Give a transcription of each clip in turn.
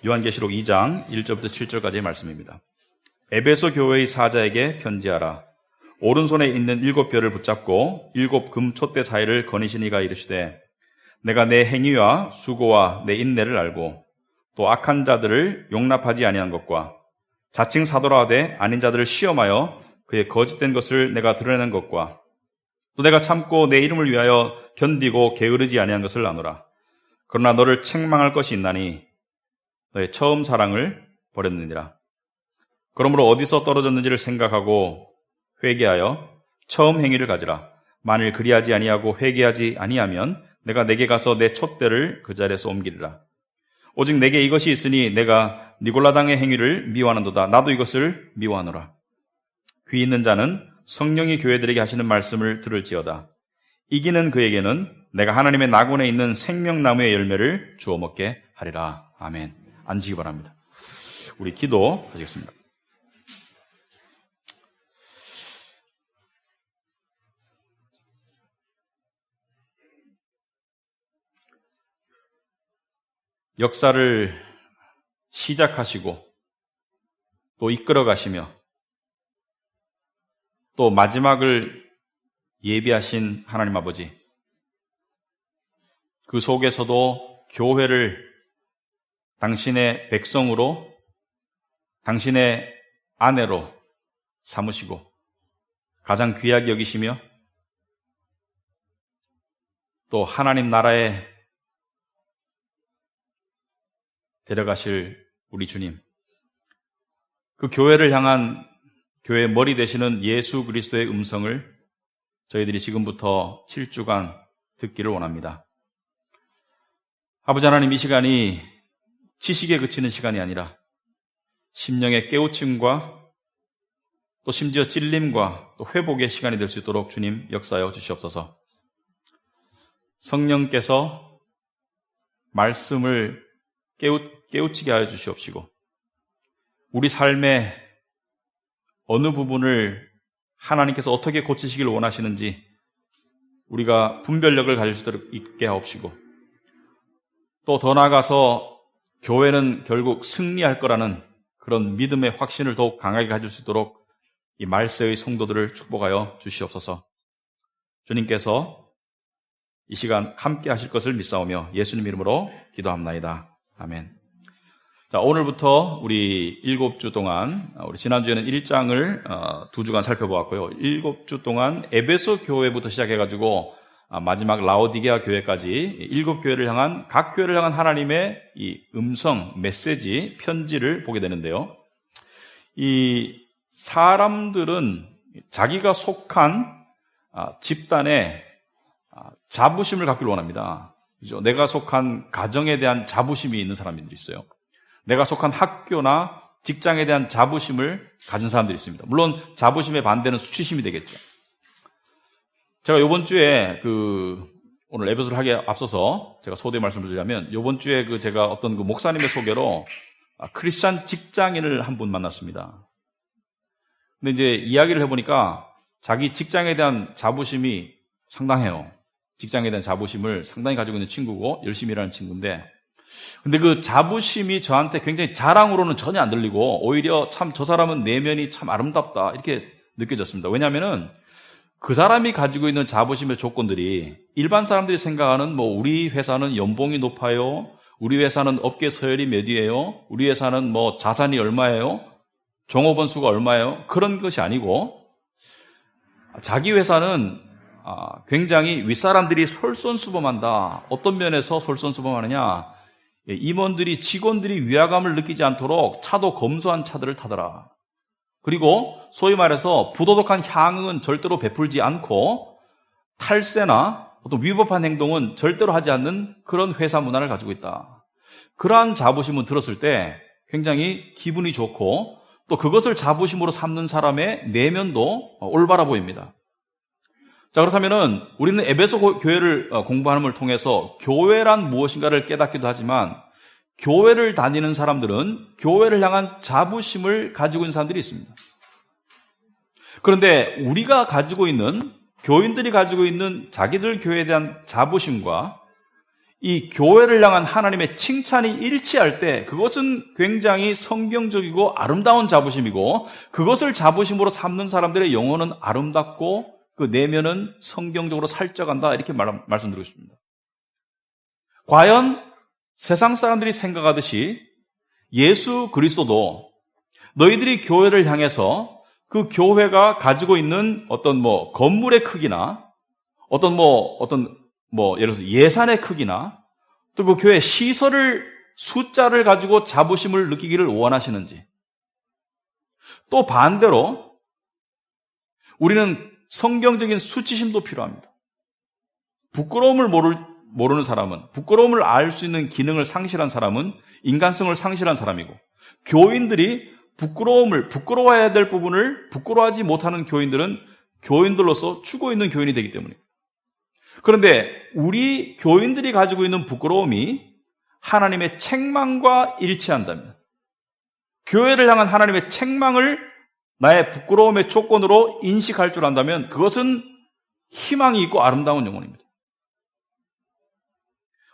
요한계시록 2장 1절부터 7절까지의 말씀입니다. 에베소 교회의 사자에게 편지하라. 오른손에 있는 7별을 붙잡고 7 금 촛대 사이를 거니시니가 이르시되 내가 내 행위와 수고와 내 인내를 알고 또 악한 자들을 용납하지 아니한 것과 자칭 사도라 하되 아닌 자들을 시험하여 그의 거짓된 것을 내가 드러내는 것과 또 내가 참고 내 이름을 위하여 견디고 게으르지 아니한 것을 아노라. 그러나 너를 책망할 것이 있나니 너의 처음 사랑을 버렸느니라. 그러므로 어디서 떨어졌는지를 생각하고 회개하여 처음 행위를 가지라. 만일 그리하지 아니하고 회개하지 아니하면 내가 내게 가서 내 촛대를 그 자리에서 옮기리라. 오직 내게 이것이 있으니 내가 니골라당의 행위를 미워하는도다. 나도 이것을 미워하노라. 귀 있는 자는 성령이 교회들에게 하시는 말씀을 들을지어다. 이기는 그에게는 내가 하나님의 낙원에 있는 생명나무의 열매를 주워 먹게 하리라. 아멘. 앉으시기 바랍니다. 우리 기도하시겠습니다. 역사를 시작하시고 또 이끌어 가시며 또 마지막을 예비하신 하나님 아버지, 그 속에서도 교회를 당신의 백성으로, 당신의 아내로 삼으시고 가장 귀하게 여기시며 또 하나님 나라에 데려가실 우리 주님, 그 교회를 향한 교회의 머리 되시는 예수 그리스도의 음성을 저희들이 지금부터 7주간 듣기를 원합니다. 아버지 하나님, 이 시간이 지식에 그치는 시간이 아니라 심령의 깨우침과 또 심지어 찔림과 또 회복의 시간이 될 수 있도록 주님 역사하여 주시옵소서. 성령께서 말씀을 깨우치게 하여 주시옵시고 우리 삶의 어느 부분을 하나님께서 어떻게 고치시길 원하시는지 우리가 분별력을 가질 수 있게 하옵시고 또 더 나아가서 교회는 결국 승리할 거라는 그런 믿음의 확신을 더욱 강하게 가질 수 있도록 이 말세의 성도들을 축복하여 주시옵소서. 주님께서 이 시간 함께 하실 것을 믿사오며 예수님 이름으로 기도합나이다. 아멘. 자, 오늘부터 우리 7주 동안, 우리 지난주에는 1장을 2주간 살펴보았고요. 7주 동안 에베소 교회부터 시작해가지고 마지막 라오디게아 교회까지 7교회를 향한, 각 교회를 향한 하나님의 이 음성, 메시지, 편지를 보게 되는데요. 이 사람들은 자기가 속한 집단에 자부심을 갖기를 원합니다. 그죠? 내가 속한 가정에 대한 자부심이 있는 사람들이 있어요. 내가 속한 학교나 직장에 대한 자부심을 가진 사람들이 있습니다. 물론 자부심의 반대는 수치심이 되겠죠. 제가 이번 주에 오늘 에베소를 하기에 앞서서 제가 소대 말씀을 드리자면 이번 주에 제가 어떤 목사님의 소개로 크리스찬 직장인을 한 분 만났습니다. 근데 이제 이야기를 해보니까 자기 직장에 대한 자부심이 상당해요. 직장에 대한 자부심을 상당히 가지고 있는 친구고 열심히 일하는 친구인데, 근데 그 자부심이 저한테 굉장히 자랑으로는 전혀 안 들리고 오히려 참 저 사람은 내면이 참 아름답다 이렇게 느껴졌습니다. 왜냐하면은 그 사람이 가지고 있는 자부심의 조건들이 일반 사람들이 생각하는 우리 회사는 연봉이 높아요, 우리 회사는 업계 서열이 몇이에요, 우리 회사는 자산이 얼마예요, 종업원 수가 얼마예요, 그런 것이 아니고 자기 회사는 굉장히 윗사람들이 솔선수범한다. 어떤 면에서 솔선수범하느냐, 임원들이, 직원들이 위화감을 느끼지 않도록 차도 검소한 차들을 타더라. 그리고 소위 말해서 부도덕한 향응은 절대로 베풀지 않고 탈세나 어떤 위법한 행동은 절대로 하지 않는 그런 회사 문화를 가지고 있다. 그러한 자부심을 들었을 때 굉장히 기분이 좋고 또 그것을 자부심으로 삼는 사람의 내면도 올바라 보입니다. 자, 그렇다면은 우리는 에베소 교회를 공부함을 통해서 교회란 무엇인가를 깨닫기도 하지만 교회를 다니는 사람들은 교회를 향한 자부심을 가지고 있는 사람들이 있습니다. 그런데 우리가 가지고 있는, 교인들이 가지고 있는 자기들 교회에 대한 자부심과 이 교회를 향한 하나님의 칭찬이 일치할 때 그것은 굉장히 성경적이고 아름다운 자부심이고 그것을 자부심으로 삼는 사람들의 영혼은 아름답고 그 내면은 성경적으로 살쪄간다 이렇게 말씀드리고 싶습니다. 과연 세상 사람들이 생각하듯이 예수 그리스도도 너희들이 교회를 향해서 그 교회가 가지고 있는 어떤 건물의 크기나 예를 들어서 예산의 크기나 또 그 교회 시설을 숫자를 가지고 자부심을 느끼기를 원하시는지, 또 반대로 우리는 성경적인 수치심도 필요합니다. 부끄러움을 모르는 사람은, 부끄러움을 알 수 있는 기능을 상실한 사람은 인간성을 상실한 사람이고, 교인들이 부끄러워해야 될 부분을 부끄러워하지 못하는 교인들은 교인들로서 죽어 있는 교인이 되기 때문입니다. 그런데 우리 교인들이 가지고 있는 부끄러움이 하나님의 책망과 일치한다면, 교회를 향한 하나님의 책망을 나의 부끄러움의 조건으로 인식할 줄 안다면 그것은 희망이 있고 아름다운 영혼입니다.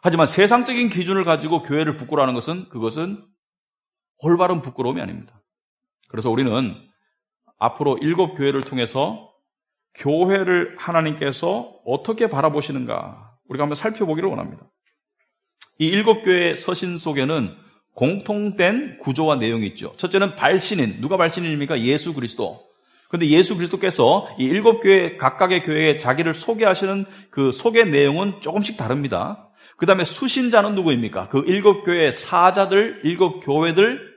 하지만 세상적인 기준을 가지고 교회를 부끄러워하는 그것은 올바른 부끄러움이 아닙니다. 그래서 우리는 앞으로 7교회를 통해서 교회를 하나님께서 어떻게 바라보시는가 우리가 한번 살펴보기를 원합니다. 이 7교회의 서신 속에는 공통된 구조와 내용이 있죠. 첫째는 발신인, 누가 발신인입니까? 예수 그리스도. 그런데 예수 그리스도께서 이 7교회 각각의 교회에 자기를 소개하시는 그 소개 내용은 조금씩 다릅니다. 그 다음에 수신자는 누구입니까? 그 7교회의 사자들, 7교회들.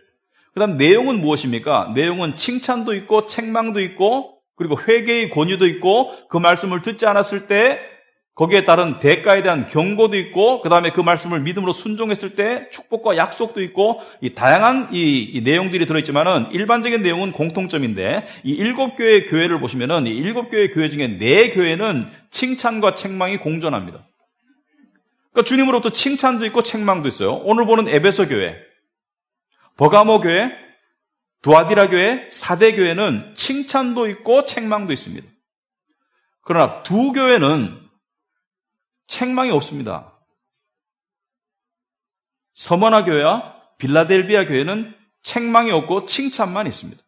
그 다음 내용은 무엇입니까? 내용은 칭찬도 있고 책망도 있고 그리고 회개의 권유도 있고 그 말씀을 듣지 않았을 때 거기에 따른 대가에 대한 경고도 있고 그 다음에 그 말씀을 믿음으로 순종했을 때 축복과 약속도 있고 이 다양한 이 내용들이 들어있지만은 일반적인 내용은 공통점인데 이 7교회의 교회를 보시면은 이 7교회의 교회 중에 4교회는 칭찬과 책망이 공존합니다. 그러니까 주님으로부터 칭찬도 있고 책망도 있어요. 오늘 보는 에베소 교회, 버가모 교회, 두아디라 교회, 사대 교회는 칭찬도 있고 책망도 있습니다. 그러나 2교회는 책망이 없습니다. 서머나 교회와 빌라델비아 교회는 책망이 없고 칭찬만 있습니다.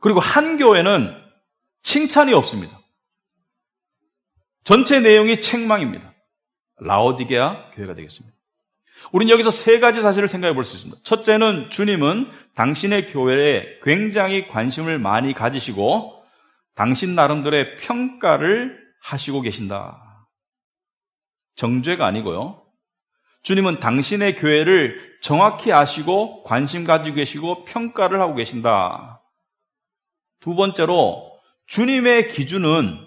그리고 한 교회는 칭찬이 없습니다. 전체 내용이 책망입니다. 라오디게아 교회가 되겠습니다. 우리는 여기서 3가지 사실을 생각해 볼 수 있습니다. 첫째는 주님은 당신의 교회에 굉장히 관심을 많이 가지시고 당신 나름대로의 평가를 하시고 계신다. 정죄가 아니고요. 주님은 당신의 교회를 정확히 아시고 관심 가지고 계시고 평가를 하고 계신다. 2번째로 주님의 기준은,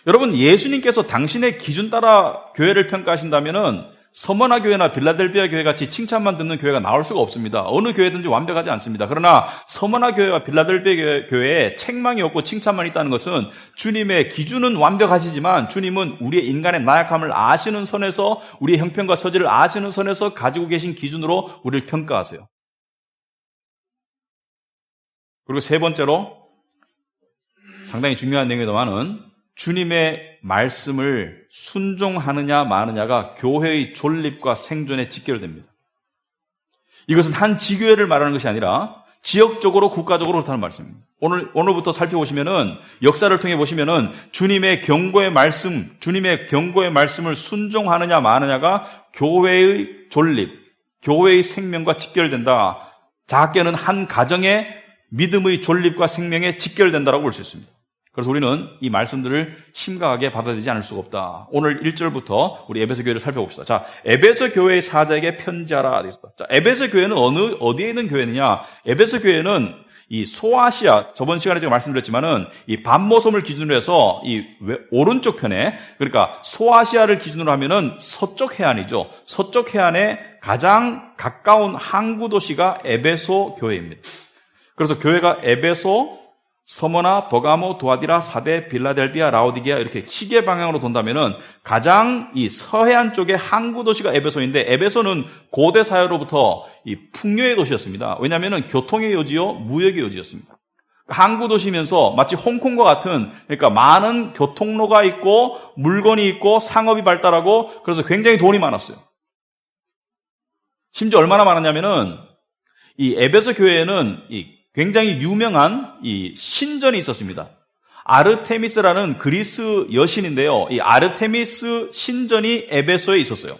여러분 예수님께서 당신의 기준 따라 교회를 평가하신다면은 서머나 교회나 빌라델비아 교회 같이 칭찬만 듣는 교회가 나올 수가 없습니다. 어느 교회든지 완벽하지 않습니다. 그러나 서머나 교회와 빌라델비아 교회에 책망이 없고 칭찬만 있다는 것은 주님의 기준은 완벽하시지만 주님은 우리의 인간의 나약함을 아시는 선에서, 우리의 형편과 처지를 아시는 선에서 가지고 계신 기준으로 우리를 평가하세요. 그리고 3번째로 상당히 중요한 내용이지만은 주님의 말씀을 순종하느냐 마느냐가 교회의 존립과 생존에 직결됩니다. 이것은 한 지교회를 말하는 것이 아니라 지역적으로 국가적으로 그렇다는 말씀입니다. 오늘부터 살펴보시면은 역사를 통해 보시면은 주님의 경고의 말씀을 순종하느냐 마느냐가 교회의 존립, 교회의 생명과 직결된다. 작게는 한 가정의 믿음의 존립과 생명에 직결된다라고 볼 수 있습니다. 그래서 우리는 이 말씀들을 심각하게 받아들이지 않을 수가 없다. 오늘 1절부터 우리 에베소 교회를 살펴봅시다. 자, 에베소 교회의 사자에게 편지하라. 자, 에베소 교회는 어디에 있는 교회느냐? 에베소 교회는 이 소아시아, 저번 시간에 제가 말씀드렸지만은 이 반모섬을 기준으로 해서 이 오른쪽 편에, 그러니까 소아시아를 기준으로 하면은 서쪽 해안이죠. 서쪽 해안에 가장 가까운 항구 도시가 에베소 교회입니다. 그래서 교회가 에베소, 서머나, 버가모, 두아디라, 사대, 빌라델비아, 라오디게아 이렇게 시계 방향으로 돈다면은 가장 이 서해안 쪽의 항구 도시가 에베소인데, 에베소는 고대 사회로부터 이 풍요의 도시였습니다. 왜냐하면은 교통의 요지요, 무역의 요지였습니다. 항구 도시면서 마치 홍콩과 같은, 그러니까 많은 교통로가 있고 물건이 있고 상업이 발달하고 그래서 굉장히 돈이 많았어요. 심지어 얼마나 많았냐면은 이 에베소 교회에는 굉장히 유명한 이 신전이 있었습니다. 아르테미스라는 그리스 여신인데요. 이 아르테미스 신전이 에베소에 있었어요.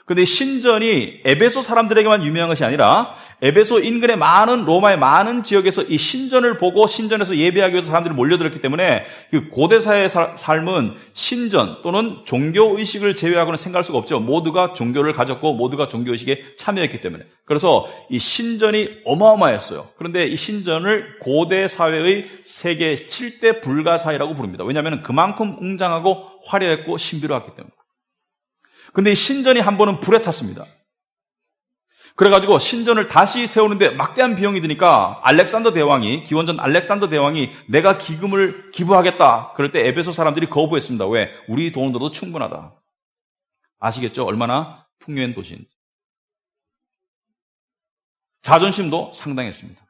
근데 신전이 에베소 사람들에게만 유명한 것이 아니라 에베소 인근의 많은 로마의 많은 지역에서 이 신전을 보고 신전에서 예배하기 위해서 사람들이 몰려들었기 때문에 그 고대 사회의 삶은 신전 또는 종교 의식을 제외하고는 생각할 수가 없죠. 모두가 종교를 가졌고 모두가 종교 의식에 참여했기 때문에. 그래서 이 신전이 어마어마했어요. 그런데 이 신전을 고대 사회의 세계 7대 불가사의라고 부릅니다. 왜냐하면 그만큼 웅장하고 화려했고 신비로웠기 때문에. 근데 이 신전이 한 번은 불에 탔습니다. 그래가지고 신전을 다시 세우는데 막대한 비용이 드니까 알렉산더 대왕이, 기원전 알렉산더 대왕이 내가 기금을 기부하겠다. 그럴 때 에베소 사람들이 거부했습니다. 왜? 우리 돈으로도 충분하다. 아시겠죠? 얼마나 풍요한 도시인지. 자존심도 상당했습니다.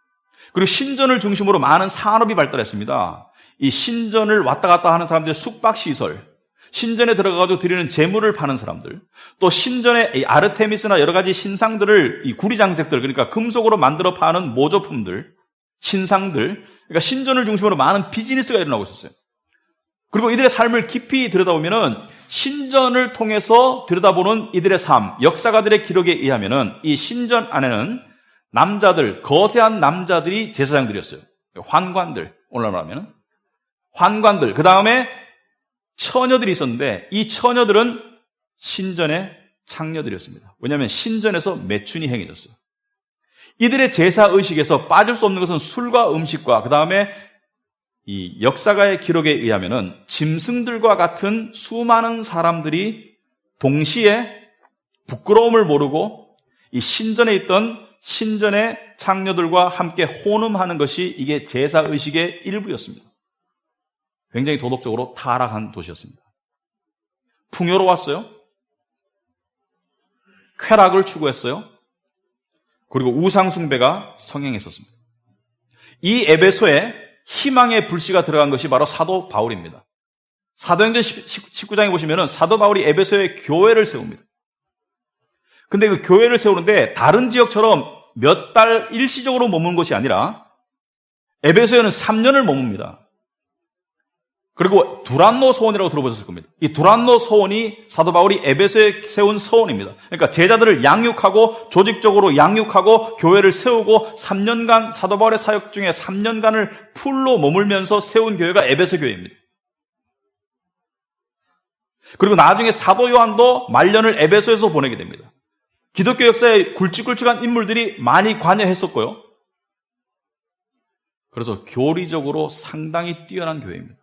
그리고 신전을 중심으로 많은 산업이 발달했습니다. 이 신전을 왔다 갔다 하는 사람들의 숙박시설, 신전에 들어가가지고 드리는 제물을 파는 사람들, 또 신전에 이 아르테미스나 여러 가지 신상들을, 이 구리장색들, 그러니까 금속으로 만들어 파는 모조품들, 신상들, 그러니까 신전을 중심으로 많은 비즈니스가 일어나고 있었어요. 그리고 이들의 삶을 깊이 들여다보면은 신전을 통해서 들여다보는 이들의 삶, 역사가들의 기록에 의하면은 이 신전 안에는 남자들, 거세한 남자들이 제사장들이었어요. 환관들, 오늘날로 하면은 환관들, 그 다음에 처녀들이 있었는데 이 처녀들은 신전의 창녀들이었습니다. 왜냐하면 신전에서 매춘이 행해졌어요. 이들의 제사의식에서 빠질 수 없는 것은 술과 음식과 그 다음에 이 역사가의 기록에 의하면은 짐승들과 같은 수많은 사람들이 동시에 부끄러움을 모르고 이 신전에 있던 신전의 창녀들과 함께 혼음하는 것이 이게 제사의식의 일부였습니다. 굉장히 도덕적으로 타락한 도시였습니다. 풍요로웠어요. 쾌락을 추구했어요. 그리고 우상숭배가 성행했었습니다. 이 에베소에 희망의 불씨가 들어간 것이 바로 사도 바울입니다. 사도행전 19장에 보시면 사도 바울이 에베소에 교회를 세웁니다. 근데 그 교회를 세우는데 다른 지역처럼 몇 달 일시적으로 머문 것이 아니라 에베소에는 3년을 머뭅니다. 그리고 두란노 서원이라고 들어보셨을 겁니다. 이 두란노 서원이 사도 바울이 에베소에 세운 서원입니다. 그러니까 제자들을 양육하고 조직적으로 양육하고 교회를 세우고 3년간 사도 바울의 사역 중에 3년간을 풀로 머물면서 세운 교회가 에베소 교회입니다. 그리고 나중에 사도 요한도 말년을 에베소에서 보내게 됩니다. 기독교 역사에 굵직굵직한 인물들이 많이 관여했었고요. 그래서 교리적으로 상당히 뛰어난 교회입니다.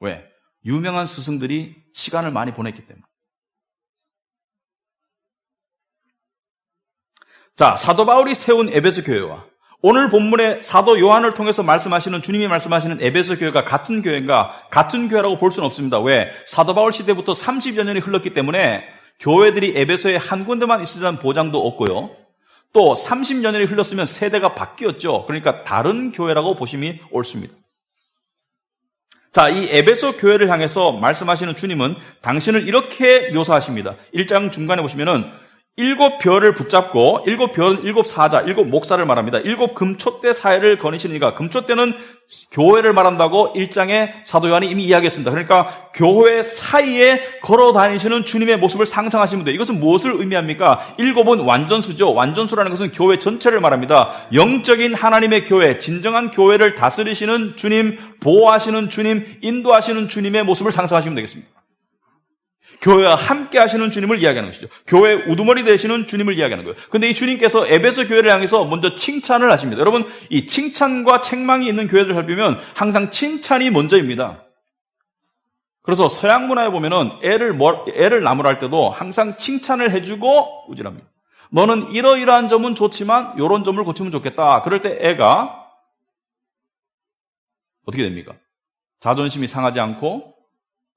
왜? 유명한 스승들이 시간을 많이 보냈기 때문에. 자, 사도 바울이 세운 에베소 교회와 오늘 본문의 사도 요한을 통해서 말씀하시는, 주님이 말씀하시는 에베소 교회가 같은 교회인가? 같은 교회라고 볼 수는 없습니다. 왜? 사도 바울 시대부터 30여 년이 흘렀기 때문에 교회들이 에베소에 한 군데만 있으라는 보장도 없고요. 또 30여 년이 흘렀으면 세대가 바뀌었죠. 그러니까 다른 교회라고 보심이 옳습니다. 자, 이 에베소 교회를 향해서 말씀하시는 주님은 당신을 이렇게 묘사하십니다. 1장 중간에 보시면은 7별을 붙잡고 7별, 7사자, 7목사를 말합니다. 7금촛대 사이를 거니시니까 금촛대는 교회를 말한다고 1장에 사도 요한이 이미 이야기했습니다. 그러니까 교회 사이에 걸어 다니시는 주님의 모습을 상상하시면 돼요. 이것은 무엇을 의미합니까? 7은 완전수죠. 완전수라는 것은 교회 전체를 말합니다. 영적인 하나님의 교회, 진정한 교회를 다스리시는 주님, 보호하시는 주님, 인도하시는 주님의 모습을 상상하시면 되겠습니다. 교회와 함께 하시는 주님을 이야기하는 것이죠. 교회 우두머리 되시는 주님을 이야기하는 거예요. 근데 이 주님께서 에베소 교회를 향해서 먼저 칭찬을 하십니다. 여러분, 이 칭찬과 책망이 있는 교회들을 살피면 항상 칭찬이 먼저입니다. 그래서 서양 문화에 보면은 애를 나무랄 때도 항상 칭찬을 해주고 우질합니다. 너는 이러이러한 점은 좋지만 이런 점을 고치면 좋겠다. 그럴 때 애가 어떻게 됩니까? 자존심이 상하지 않고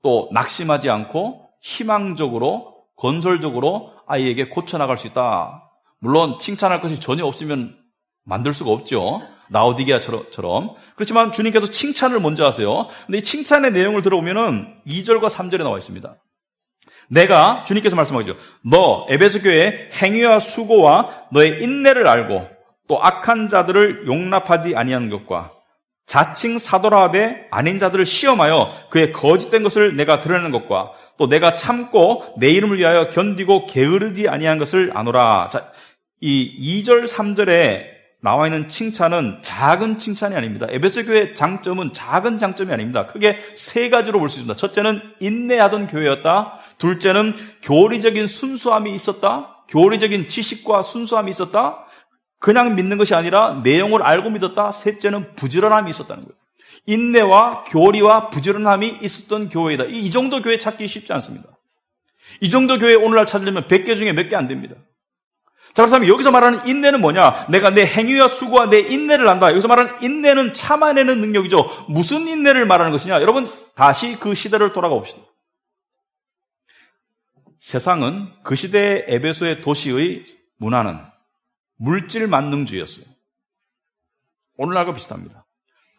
또 낙심하지 않고 희망적으로, 건설적으로 아이에게 고쳐나갈 수 있다. 물론 칭찬할 것이 전혀 없으면 만들 수가 없죠. 라오디게아처럼. 그렇지만 주님께서 칭찬을 먼저 하세요. 근데 이 칭찬의 내용을 들어보면은 2절과 3절에 나와 있습니다. 내가, 주님께서 말씀하죠. 너 에베소 교회의 행위와 수고와 너의 인내를 알고 또 악한 자들을 용납하지 아니하는 것과 자칭 사도라 하되 아닌 자들을 시험하여 그의 거짓된 것을 내가 드러내는 것과 또 내가 참고 내 이름을 위하여 견디고 게으르지 아니한 것을 아노라. 자, 이 2절 3절에 나와 있는 칭찬은 작은 칭찬이 아닙니다. 에베소 교회의 장점은 작은 장점이 아닙니다. 크게 세 가지로 볼 수 있습니다. 첫째는 인내하던 교회였다. 둘째는 교리적인 순수함이 있었다. 교리적인 지식과 순수함이 있었다. 그냥 믿는 것이 아니라 내용을 알고 믿었다. 셋째는 부지런함이 있었다는 거예요. 인내와 교리와 부지런함이 있었던 교회이다. 이 정도 교회 찾기 쉽지 않습니다. 이 정도 교회 오늘날 찾으려면 100개 중에 몇 개 안 됩니다. 자, 그렇다면 여기서 말하는 인내는 뭐냐? 내가 내 행위와 수고와 내 인내를 안다. 여기서 말하는 인내는 참아내는 능력이죠. 무슨 인내를 말하는 것이냐? 여러분, 다시 그 시대를 돌아가 봅시다. 세상은 그 시대의 에베소의 도시의 문화는 물질 만능주의였어요. 오늘날과 비슷합니다.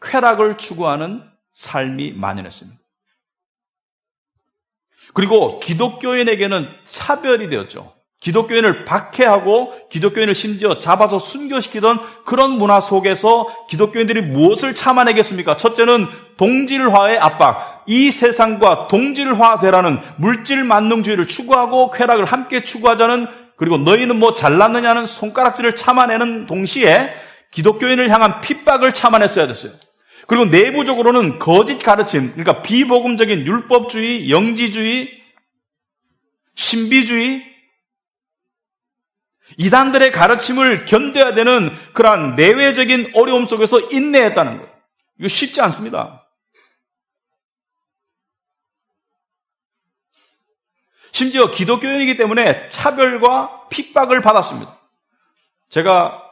쾌락을 추구하는 삶이 만연했습니다. 그리고 기독교인에게는 차별이 되었죠. 기독교인을 박해하고 기독교인을 심지어 잡아서 순교시키던 그런 문화 속에서 기독교인들이 무엇을 참아내겠습니까? 첫째는 동질화의 압박. 이 세상과 동질화되라는 물질 만능주의를 추구하고 쾌락을 함께 추구하자는, 그리고 너희는 뭐 잘났느냐는 손가락질을 참아내는 동시에 기독교인을 향한 핍박을 참아냈어야 됐어요. 그리고 내부적으로는 거짓 가르침, 그러니까 비복음적인 율법주의, 영지주의, 신비주의, 이단들의 가르침을 견뎌야 되는 그러한 내외적인 어려움 속에서 인내했다는 거예요. 이거 쉽지 않습니다. 심지어 기독교인이기 때문에 차별과 핍박을 받았습니다. 제가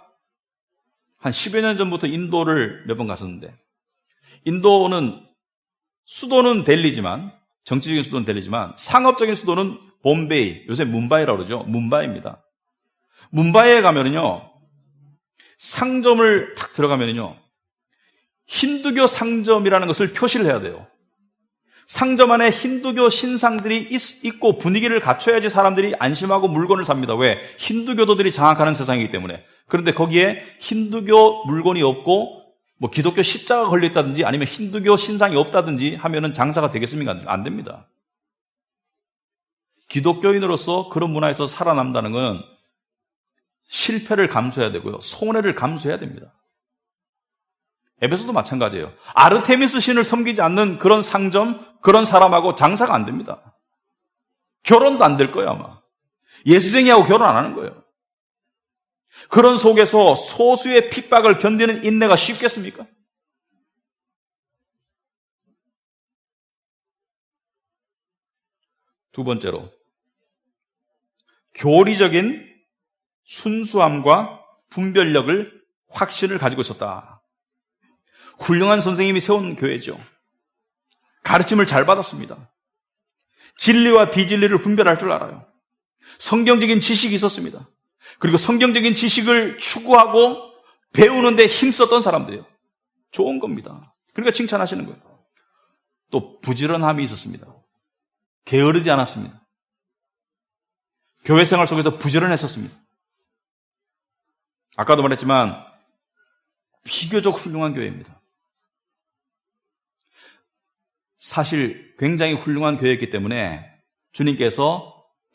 한 10여 년 전부터 인도를 몇 번 갔었는데, 인도는 수도는 델리지만, 정치적인 수도는 델리지만 상업적인 수도는 봄베이, 요새 뭄바이라고 그러죠. 뭄바이입니다. 뭄바이에 가면은요, 상점을 딱 들어가면은요, 힌두교 상점이라는 것을 표시를 해야 돼요. 상점 안에 힌두교 신상들이 있고 분위기를 갖춰야지 사람들이 안심하고 물건을 삽니다. 왜? 힌두교도들이 장악하는 세상이기 때문에. 그런데 거기에 힌두교 물건이 없고 뭐 기독교 십자가 걸려있다든지 아니면 힌두교 신상이 없다든지 하면은 장사가 되겠습니까? 안 됩니다. 기독교인으로서 그런 문화에서 살아남다는 건 실패를 감수해야 되고요, 손해를 감수해야 됩니다. 에베소도 마찬가지예요. 아르테미스 신을 섬기지 않는 그런 상점, 그런 사람하고 장사가 안 됩니다. 결혼도 안 될 거예요, 아마. 예수쟁이하고 결혼 안 하는 거예요. 그런 속에서 소수의 핍박을 견디는 인내가 쉽겠습니까? 두 번째로, 교리적인 순수함과 분별력을, 확신을 가지고 있었다. 훌륭한 선생님이 세운 교회죠. 가르침을 잘 받았습니다. 진리와 비진리를 분별할 줄 알아요. 성경적인 지식이 있었습니다. 그리고 성경적인 지식을 추구하고 배우는 데 힘썼던 사람들이에요. 좋은 겁니다. 그러니까 칭찬하시는 거예요. 또 부지런함이 있었습니다. 게으르지 않았습니다. 교회 생활 속에서 부지런했었습니다. 아까도 말했지만 비교적 훌륭한 교회입니다. 사실 굉장히 훌륭한 교회였기 때문에 주님께서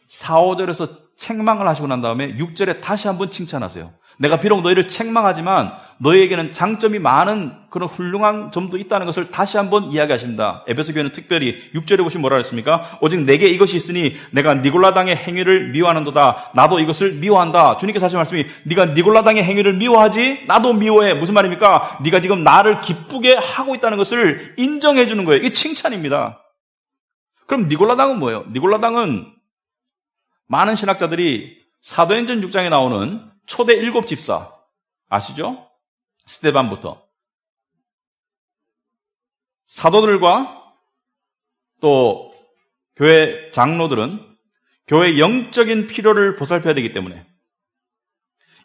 4, 5절에서 책망을 하시고 난 다음에 6절에 다시 한번 칭찬하세요. 내가 비록 너희를 책망하지만 너희에게는 장점이 많은 그런 훌륭한 점도 있다는 것을 다시 한번 이야기하십니다. 에베소 교회는 특별히 6절에 보시면 뭐라 했습니까? 오직 내게 이것이 있으니 내가 니골라당의 행위를 미워하는도다. 나도 이것을 미워한다. 주님께서 하신 말씀이 네가 니골라당의 행위를 미워하지? 나도 미워해. 무슨 말입니까? 네가 지금 나를 기쁘게 하고 있다는 것을 인정해 주는 거예요. 이게 칭찬입니다. 그럼 니골라당은 뭐예요? 니골라당은 많은 신학자들이 사도행전 6장에 나오는 초대 7 집사 아시죠? 스데반부터 사도들과 또 교회 장로들은 교회의 영적인 필요를 보살펴야 되기 때문에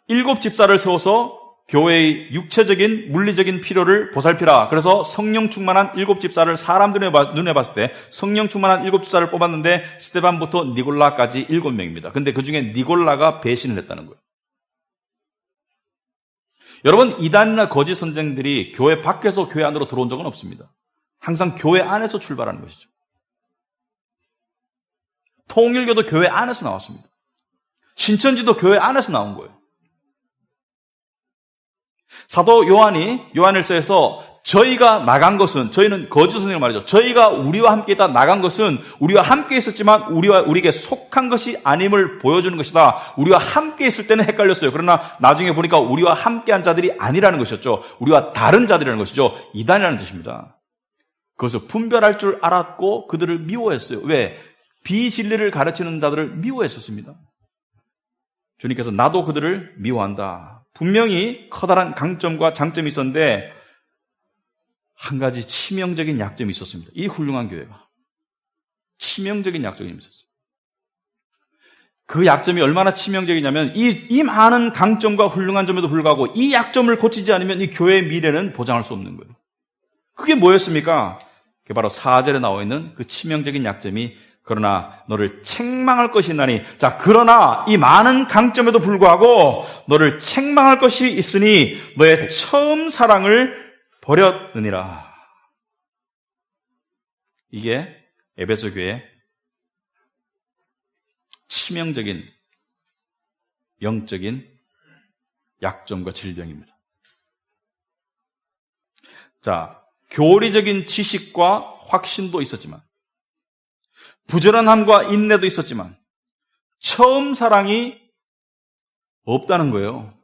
7 집사를 세워서 교회의 육체적인 물리적인 필요를 보살피라. 그래서 성령 충만한 7집사를 사람들의 눈에 봤을 때 성령 충만한 7집사를 뽑았는데 스데반부터 니골라까지 7명입니다. 근데 그 중에 니골라가 배신을 했다는 거예요. 여러분, 이단이나 거짓 선생들이 교회 밖에서 교회 안으로 들어온 적은 없습니다. 항상 교회 안에서 출발하는 것이죠. 통일교도 교회 안에서 나왔습니다. 신천지도 교회 안에서 나온 거예요. 사도 요한이 요한일서에서 저희가 나간 것은, 저희는 거짓 선생님 말이죠. 저희가 우리와 함께 있다 나간 것은 우리와 함께 있었지만 우리에게 속한 것이 아님을 보여주는 것이다. 우리와 함께 있을 때는 헷갈렸어요. 그러나 나중에 보니까 우리와 함께한 자들이 아니라는 것이었죠. 우리와 다른 자들이라는 것이죠. 이단이라는 뜻입니다. 그것을 분별할 줄 알았고 그들을 미워했어요. 왜? 비진리를 가르치는 자들을 미워했었습니다. 주님께서 나도 그들을 미워한다. 분명히 커다란 강점과 장점이 있었는데 한 가지 치명적인 약점이 있었습니다. 이 훌륭한 교회가 치명적인 약점이 있었어요. 그 약점이 얼마나 치명적이냐면 이 많은 강점과 훌륭한 점에도 불구하고 이 약점을 고치지 않으면 이 교회의 미래는 보장할 수 없는 거예요. 그게 뭐였습니까? 그게 바로 4절에 나와 있는 그 치명적인 약점이 그러나 너를 책망할 것이 있나니. 자, 그러나 이 많은 강점에도 불구하고 너를 책망할 것이 있으니 너의 처음 사랑을 버렸느니라. 이게 에베소 교회의 치명적인 영적인 약점과 질병입니다. 자, 교리적인 지식과 확신도 있었지만 부지런함과 인내도 있었지만 처음 사랑이 없다는 거예요.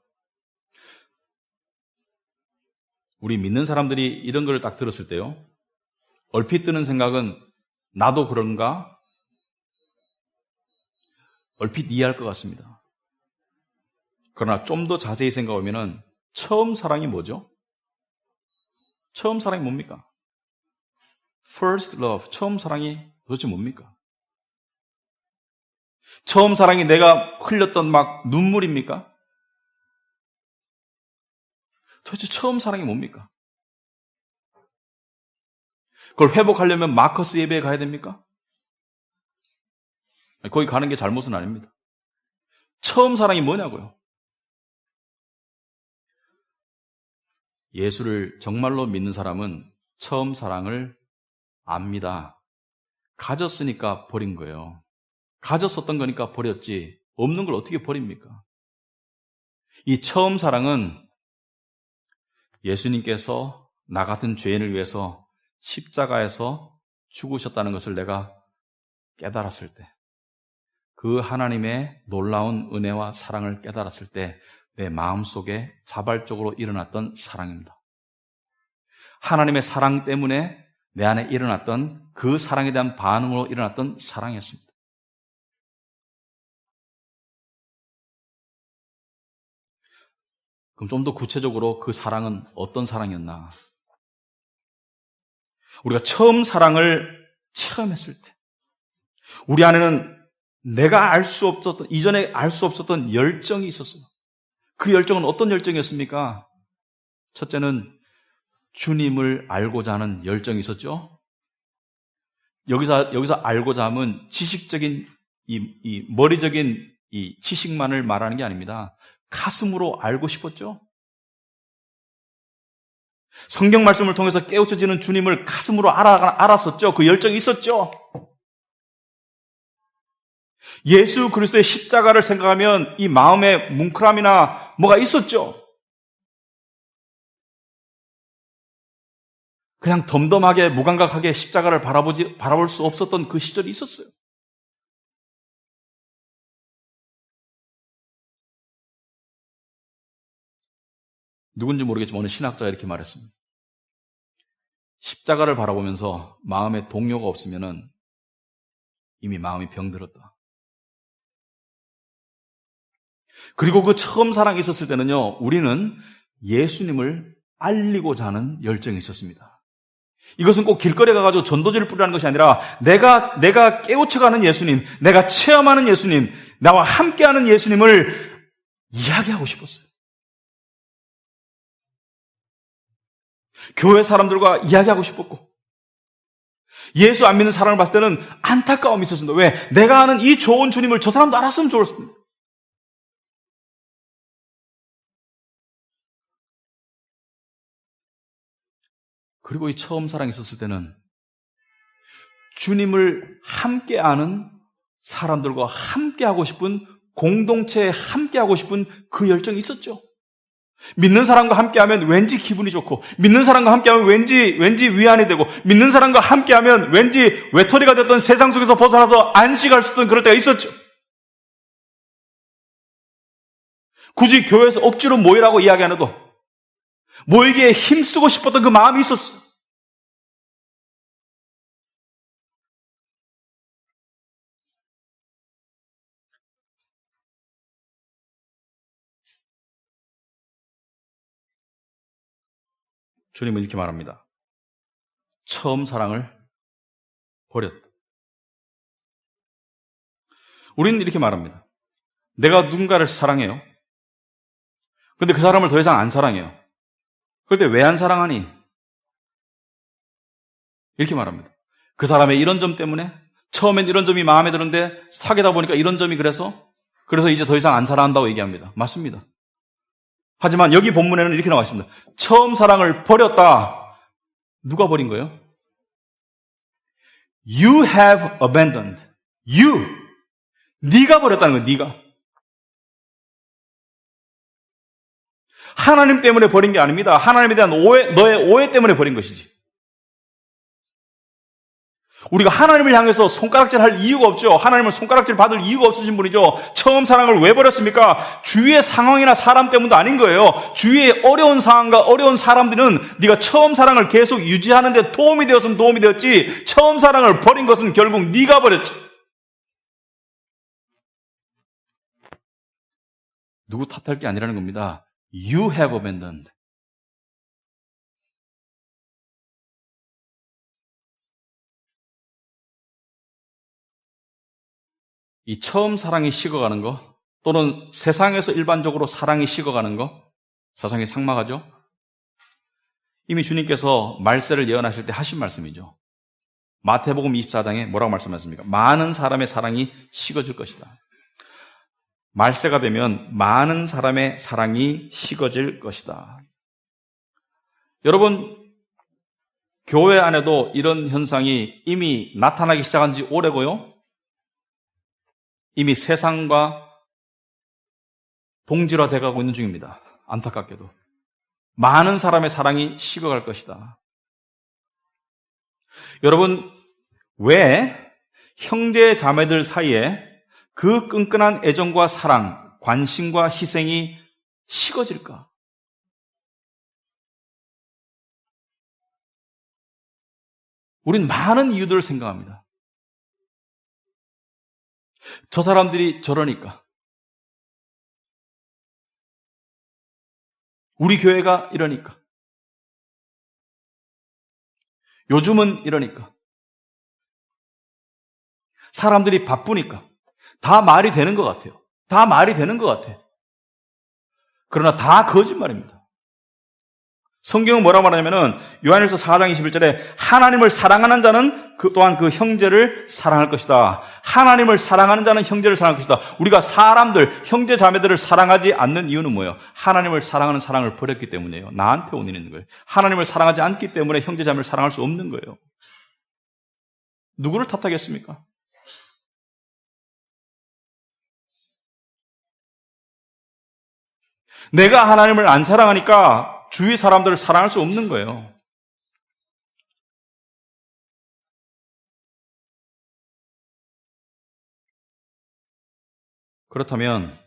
우리 믿는 사람들이 이런 걸 딱 들었을 때요, 얼핏 드는 생각은 나도 그런가? 얼핏 이해할 것 같습니다. 그러나 좀 더 자세히 생각하면 처음 사랑이 뭐죠? 처음 사랑이 뭡니까? First love, 처음 사랑이 도대체 뭡니까? 처음 사랑이 내가 흘렸던 막 눈물입니까? 도대체 처음 사랑이 뭡니까? 그걸 회복하려면 마커스 예배에 가야 됩니까? 거기 가는 게 잘못은 아닙니다. 처음 사랑이 뭐냐고요? 예수를 정말로 믿는 사람은 처음 사랑을 압니다. 가졌으니까 버린 거예요. 가졌었던 거니까 버렸지 없는 걸 어떻게 버립니까? 이 처음 사랑은 예수님께서 나 같은 죄인을 위해서 십자가에서 죽으셨다는 것을 내가 깨달았을 때, 그 하나님의 놀라운 은혜와 사랑을 깨달았을 때 내 마음속에 자발적으로 일어났던 사랑입니다. 하나님의 사랑 때문에 내 안에 일어났던 그 사랑에 대한 반응으로 일어났던 사랑이었습니다. 그럼 좀 더 구체적으로 그 사랑은 어떤 사랑이었나? 우리가 처음 사랑을 체험했을 때 우리 안에는 내가 알 수 없었던, 이전에 알 수 없었던 열정이 있었어요. 그 열정은 어떤 열정이었습니까? 첫째는 주님을 알고자 하는 열정이 있었죠. 여기서 알고자 하면 지식적인 이 머리적인 이 지식만을 말하는 게 아닙니다. 가슴으로 알고 싶었죠. 성경 말씀을 통해서 깨우쳐지는 주님을 가슴으로 알았었죠. 그 열정이 있었죠. 예수 그리스도의 십자가를 생각하면 이 마음에 뭉클함이나 뭐가 있었죠. 그냥 덤덤하게 무감각하게 십자가를 바라볼 수 없었던 그 시절이 있었어요. 누군지 모르겠지만 어느 신학자가 이렇게 말했습니다. 십자가를 바라보면서 마음에 동요가 없으면 이미 마음이 병들었다. 그리고 그 처음 사랑이 있었을 때는요, 우리는 예수님을 알리고자 하는 열정이 있었습니다. 이것은 꼭 길거리에 가가지고 전도지를 뿌리라는 것이 아니라 내가 깨우쳐가는 예수님, 내가 체험하는 예수님, 나와 함께하는 예수님을 이야기하고 싶었어요. 교회 사람들과 이야기하고 싶었고, 예수 안 믿는 사람을 봤을 때는 안타까움이 있었습니다. 왜? 내가 아는 이 좋은 주님을 저 사람도 알았으면 좋았습니다. 그리고 이 처음 사랑이 있었을 때는 주님을 함께 아는 사람들과 함께 하고 싶은, 공동체에 함께 하고 싶은 그 열정이 있었죠. 믿는 사람과 함께하면 왠지 기분이 좋고, 믿는 사람과 함께하면 왠지 위안이 되고, 믿는 사람과 함께하면 왠지 외톨이가 됐던 세상 속에서 벗어나서 안식할 수 있던 그럴 때가 있었죠. 굳이 교회에서 억지로 모이라고 이야기 안 해도 모이기에 힘쓰고 싶었던 그 마음이 있었어요. 주님은 이렇게 말합니다. 처음 사랑을 버렸다. 우리는 이렇게 말합니다. 내가 누군가를 사랑해요. 근데 그 사람을 더 이상 안 사랑해요. 그럴 때 왜 안 사랑하니? 이렇게 말합니다. 그 사람의 이런 점 때문에, 처음엔 이런 점이 마음에 드는데 사귀다 보니까 이런 점이 그래서 이제 더 이상 안 사랑한다고 얘기합니다. 맞습니다. 하지만 여기 본문에는 이렇게 나와 있습니다. 처음 사랑을 버렸다. 누가 버린 거예요? You have abandoned. You. 네가 버렸다는 거예요. 네가. 하나님 때문에 버린 게 아닙니다. 하나님에 대한 오해, 너의 오해 때문에 버린 것이지. 우리가 하나님을 향해서 손가락질 할 이유가 없죠. 하나님을 손가락질 받을 이유가 없으신 분이죠. 처음 사랑을 왜 버렸습니까? 주위의 상황이나 사람 때문도 아닌 거예요. 주위의 어려운 상황과 어려운 사람들은 네가 처음 사랑을 계속 유지하는 데 도움이 되었으면 도움이 되었지, 처음 사랑을 버린 것은 결국 네가 버렸지. 누구 탓할 게 아니라는 겁니다. You have abandoned. 이 처음 사랑이 식어가는 거, 또는 세상에서 일반적으로 사랑이 식어가는 거, 세상이 삭막하죠? 이미 주님께서 말세를 예언하실 때 하신 말씀이죠. 마태복음 24장에 뭐라고 말씀하셨습니까? 많은 사람의 사랑이 식어질 것이다. 말세가 되면 많은 사람의 사랑이 식어질 것이다. 여러분, 교회 안에도 이런 현상이 이미 나타나기 시작한 지 오래고요. 이미 세상과 동질화되어 가고 있는 중입니다. 안타깝게도. 많은 사람의 사랑이 식어갈 것이다. 여러분, 왜 형제 자매들 사이에 그 끈끈한 애정과 사랑, 관심과 희생이 식어질까? 우린 많은 이유들을 생각합니다. 저 사람들이 저러니까, 우리 교회가 이러니까, 요즘은 이러니까, 사람들이 바쁘니까, 다 말이 되는 것 같아요. 다 말이 되는 것 같아. 그러나 다 거짓말입니다. 성경은 뭐라고 말하냐면은 요한일서 4장 21절에 하나님을 사랑하는 자는 또한 그 형제를 사랑할 것이다. 하나님을 사랑하는 자는 형제를 사랑할 것이다. 우리가 사람들, 형제 자매들을 사랑하지 않는 이유는 뭐예요? 하나님을 사랑하는 사랑을 버렸기 때문이에요. 나한테 원인이 있는 거예요. 하나님을 사랑하지 않기 때문에 형제 자매를 사랑할 수 없는 거예요. 누구를 탓하겠습니까? 내가 하나님을 안 사랑하니까 주위 사람들을 사랑할 수 없는 거예요. 그렇다면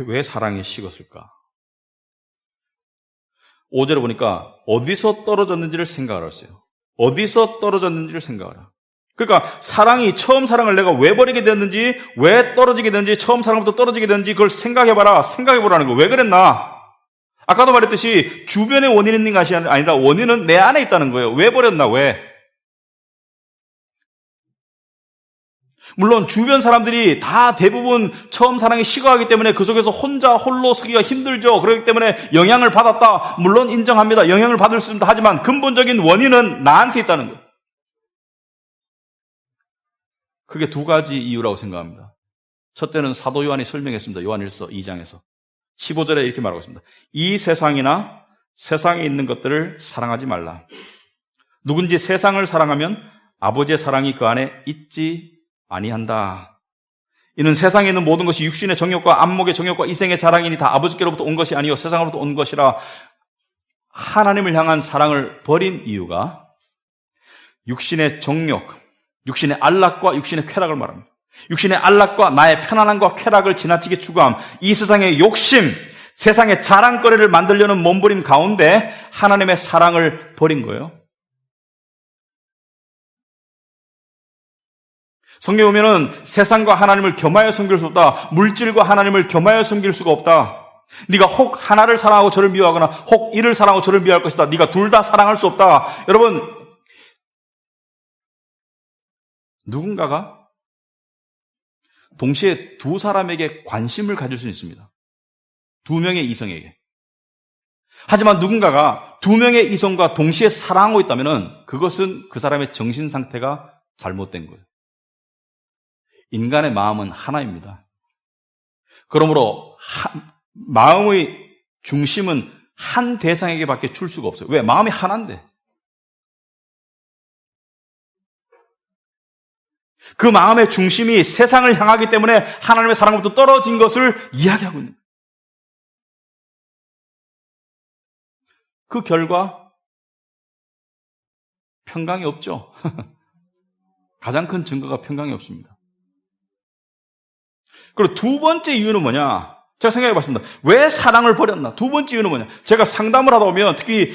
왜 사랑이 식었을까? 5절에 보니까 어디서 떨어졌는지를 생각을 했어요. 어디서 떨어졌는지를 생각을 해요. 그러니까 사랑이, 처음 사랑을 내가 왜 버리게 됐는지, 왜 떨어지게 됐는지, 처음 사랑부터 떨어지게 됐는지 그걸 생각해봐라. 생각해보라는 거. 왜 그랬나? 아까도 말했듯이 주변에 원인이 있는 것이 아니라 원인은 내 안에 있다는 거예요. 왜 버렸나? 왜? 물론 주변 사람들이 다 대부분 처음 사랑에 식어가기 때문에 그 속에서 혼자 홀로 서기가 힘들죠. 그렇기 때문에 영향을 받았다. 물론 인정합니다. 영향을 받을 수 있습니다. 하지만 근본적인 원인은 나한테 있다는 거예요. 그게 두 가지 이유라고 생각합니다. 첫째는 사도 요한이 설명했습니다. 요한일서 2장에서. 15절에 이렇게 말하고 있습니다. 이 세상이나 세상에 있는 것들을 사랑하지 말라. 누군지 세상을 사랑하면 아버지의 사랑이 그 안에 있지 아니한다. 이는 세상에 있는 모든 것이 육신의 정욕과 안목의 정욕과 이생의 자랑이니 다 아버지께로부터 온 것이 아니요 세상으로부터 온 것이라. 하나님을 향한 사랑을 버린 이유가 육신의 정욕, 육신의 안락과 육신의 쾌락을 말합니다. 육신의 안락과 나의 편안함과 쾌락을 지나치게 추구함, 이 세상의 욕심, 세상의 자랑거리를 만들려는 몸부림 가운데 하나님의 사랑을 버린 거예요. 성경에 보면은 세상과 하나님을 겸하여 섬길 수 없다. 물질과 하나님을 겸하여 섬길 수가 없다. 네가 혹 하나를 사랑하고 저를 미워하거나 혹 이를 사랑하고 저를 미워할 것이다. 네가 둘 다 사랑할 수 없다. 여러분, 누군가가 동시에 두 사람에게 관심을 가질 수 있습니다. 두 명의 이성에게. 하지만 누군가가 두 명의 이성과 동시에 사랑하고 있다면 그것은 그 사람의 정신 상태가 잘못된 거예요. 인간의 마음은 하나입니다. 그러므로 마음의 중심은 한 대상에게밖에 줄 수가 없어요. 왜? 마음이 하나인데. 그 마음의 중심이 세상을 향하기 때문에 하나님의 사랑으로부터 떨어진 것을 이야기하고 있는 거예요. 그 결과 평강이 없죠. 가장 큰 증거가 평강이 없습니다. 그리고 두 번째 이유는 뭐냐? 제가 생각해 봤습니다. 왜 사랑을 버렸나? 두 번째 이유는 뭐냐? 제가 상담을 하다 보면 특히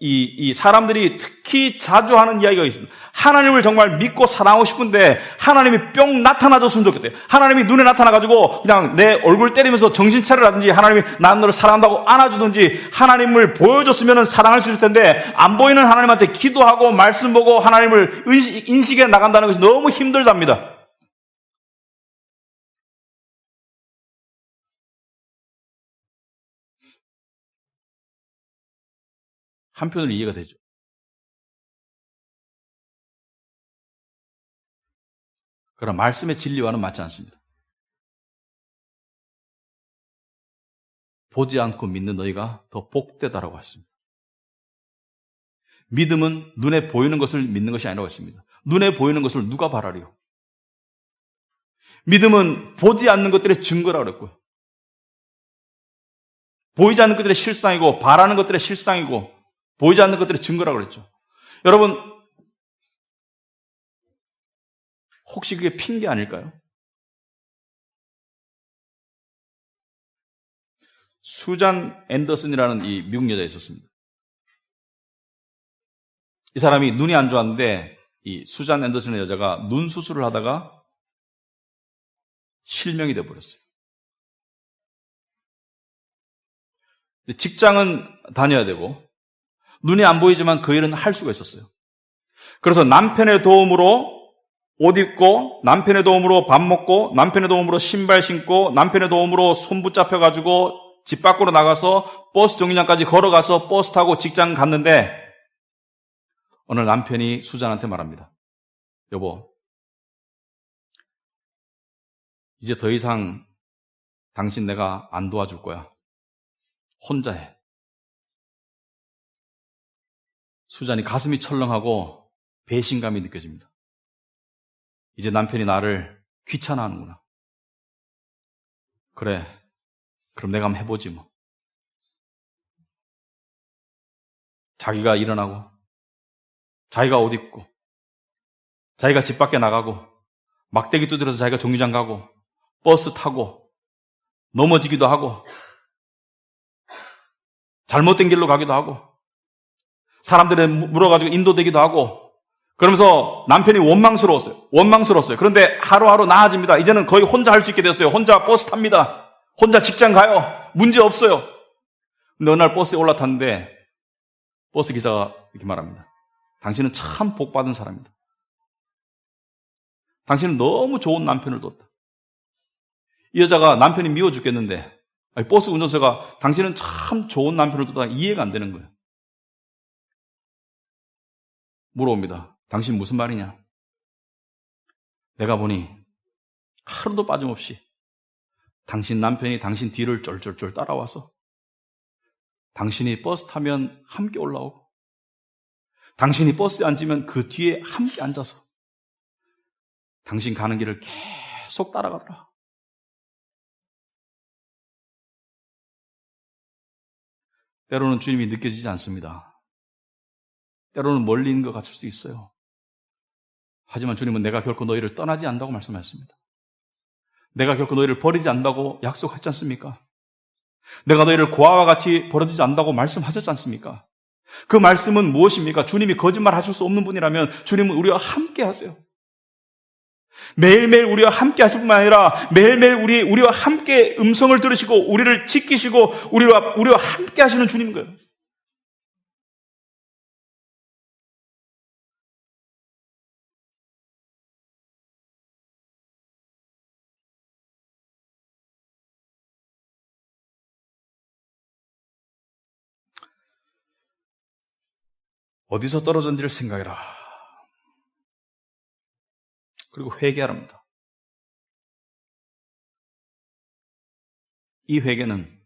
이 사람들이 특히 자주 하는 이야기가 있습니다. 하나님을 정말 믿고 사랑하고 싶은데 하나님이 뿅 나타나줬으면 좋겠대요. 하나님이 눈에 나타나가지고 그냥 내 얼굴 때리면서 정신 차리라든지 하나님이 난 너를 사랑한다고 안아주든지 하나님을 보여줬으면 사랑할 수 있을 텐데 안 보이는 하나님한테 기도하고 말씀 보고 하나님을 인식해 나간다는 것이 너무 힘들답니다. 한편으로 이해가 되죠. 그러나 말씀의 진리와는 맞지 않습니다. 보지 않고 믿는 너희가 더 복되다라고 했습니다. 믿음은 눈에 보이는 것을 믿는 것이 아니라고 했습니다. 눈에 보이는 것을 누가 바라리요? 믿음은 보지 않는 것들의 증거라고 그랬고요. 보이지 않는 것들의 실상이고 바라는 것들의 실상이고 보이지 않는 것들의 증거라고 그랬죠. 여러분, 혹시 그게 핑계 아닐까요? 수잔 앤더슨이라는 이 미국 여자가 있었습니다. 이 사람이 눈이 안 좋았는데 이 수잔 앤더슨의 여자가 눈 수술을 하다가 실명이 되어버렸어요. 직장은 다녀야 되고 눈이 안 보이지만 그 일은 할 수가 있었어요. 그래서 남편의 도움으로 옷 입고 남편의 도움으로 밥 먹고 남편의 도움으로 신발 신고 남편의 도움으로 손 붙잡혀가지고 집 밖으로 나가서 버스 정류장까지 걸어가서 버스 타고 직장 갔는데 어느 남편이 수잔한테 말합니다. 여보, 이제 더 이상 당신 내가 안 도와줄 거야. 혼자 해. 수잔이 가슴이 철렁하고 배신감이 느껴집니다. 이제 남편이 나를 귀찮아하는구나. 그래, 그럼 내가 한번 해보지 뭐. 자기가 일어나고 자기가 옷 입고 자기가 집 밖에 나가고 막대기 두드려서 자기가 정류장 가고 버스 타고 넘어지기도 하고 잘못된 길로 가기도 하고 사람들에 물어가지고 인도되기도 하고 그러면서 남편이 원망스러웠어요. 그런데 하루하루 나아집니다. 이제는 거의 혼자 할 수 있게 됐어요. 혼자 버스 탑니다. 혼자 직장 가요. 문제 없어요. 근데 어느 날 버스에 올라탔는데 버스 기사가 이렇게 말합니다. 당신은 참 복받은 사람이다. 당신은 너무 좋은 남편을 뒀다. 이 여자가 남편이 미워 죽겠는데 버스 운전사가 당신은 참 좋은 남편을 뒀다. 이해가 안 되는 거예요. 물어봅니다. 당신 무슨 말이냐? 내가 보니 하루도 빠짐없이 당신 남편이 당신 뒤를 쫄쫄쫄 따라와서 당신이 버스 타면 함께 올라오고 당신이 버스에 앉으면 그 뒤에 함께 앉아서 당신 가는 길을 계속 따라가더라. 때로는 주님이 느껴지지 않습니다. 때로는 멀리 있는 것 같을 수 있어요. 하지만 주님은 내가 결코 너희를 떠나지 않는다고 말씀하셨습니다. 내가 결코 너희를 버리지 않는다고 약속하지 않습니까? 내가 너희를 고아와 같이 버려두지 않는다고 말씀하셨지 않습니까? 그 말씀은 무엇입니까? 주님이 거짓말하실 수 없는 분이라면 주님은 우리와 함께 하세요. 매일매일 우리와 함께 하실 뿐만 아니라 매일매일 우리와 함께 음성을 들으시고 우리를 지키시고 우리와 함께 하시는 주님인 거예요. 어디서 떨어졌는지를 생각해라. 그리고 회개하랍니다. 이 회개는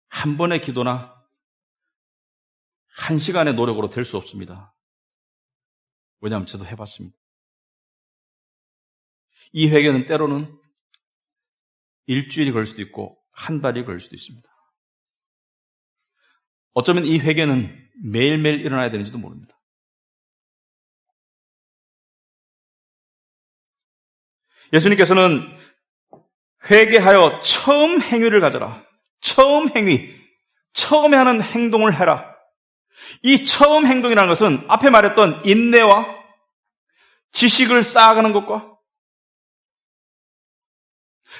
한 번의 기도나 한 시간의 노력으로 될 수 없습니다. 왜냐하면 저도 해봤습니다. 이 회개는 때로는 일주일이 걸릴 수도 있고 한 달이 걸릴 수도 있습니다. 어쩌면 이 회개는 매일매일 일어나야 되는지도 모릅니다. 예수님께서는 회개하여 처음 행위를 가져라. 처음 행위, 처음에 하는 행동을 해라. 이 처음 행동이라는 것은 앞에 말했던 인내와 지식을 쌓아가는 것과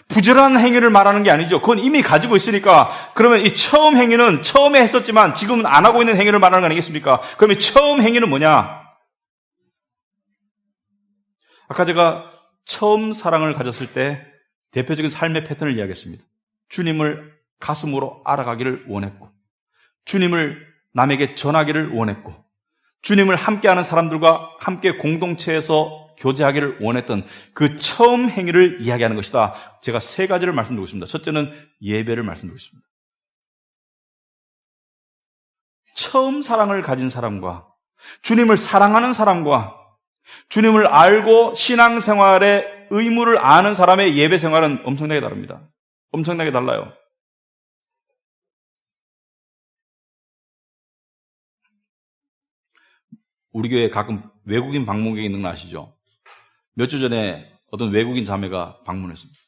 부지런한 행위를 말하는 게 아니죠. 그건 이미 가지고 있으니까 그러면 이 처음 행위는 처음에 했었지만 지금은 안 하고 있는 행위를 말하는 거 아니겠습니까? 그럼 이 처음 행위는 뭐냐? 아까 제가 처음 사랑을 가졌을 때 대표적인 삶의 패턴을 이야기했습니다. 주님을 가슴으로 알아가기를 원했고 주님을 남에게 전하기를 원했고 주님을 함께하는 사람들과 함께 공동체에서 교제하기를 원했던 그 처음 행위를 이야기하는 것이다. 제가 세 가지를 말씀드리고 있습니다. 첫째는 예배를 말씀드리고 있습니다. 처음 사랑을 가진 사람과 주님을 사랑하는 사람과 주님을 알고 신앙생활의 의무를 아는 사람의 예배 생활은 엄청나게 다릅니다. 엄청나게 달라요. 우리 교회에 가끔 외국인 방문객이 있는 거 아시죠? 몇 주 전에 어떤 외국인 자매가 방문했습니다.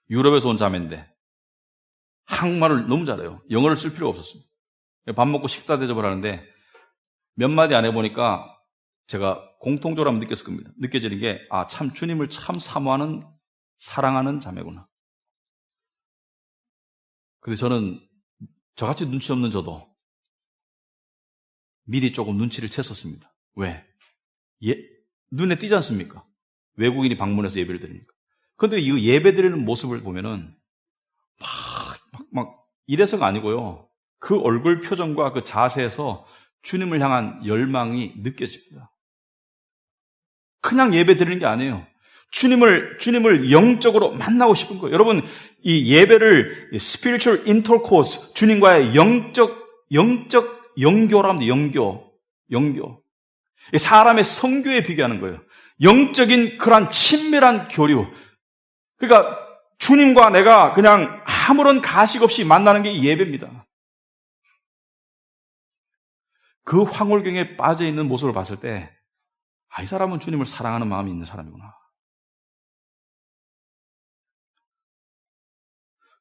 유럽에서 온 자매인데 한국말을 너무 잘해요. 영어를 쓸 필요가 없었습니다. 밥 먹고 식사 대접을 하는데 몇 마디 안 해보니까 제가 공통적으로 한번 느꼈을 겁니다. 느껴지는 게 참 주님을 참 사모하는 사랑하는 자매구나. 근데 저는 저같이 눈치 없는 저도 미리 조금 눈치를 챘었습니다. 왜? 눈에 띄지 않습니까? 외국인이 방문해서 예배를 드리니까. 그런데 이 예배 드리는 모습을 보면은 막 이래서가 아니고요. 그 얼굴 표정과 그 자세에서 주님을 향한 열망이 느껴집니다. 그냥 예배 드리는 게 아니에요. 주님을 영적으로 만나고 싶은 거예요. 여러분, 이 예배를 spiritual intercourse, 주님과의 영교라고 합니다. 영교. 사람의 성교에 비교하는 거예요. 영적인 그러한 친밀한 교류. 그러니까 주님과 내가 그냥 아무런 가식 없이 만나는 게 예배입니다. 그 황홀경에 빠져 있는 모습을 봤을 때 이 사람은 주님을 사랑하는 마음이 있는 사람이구나.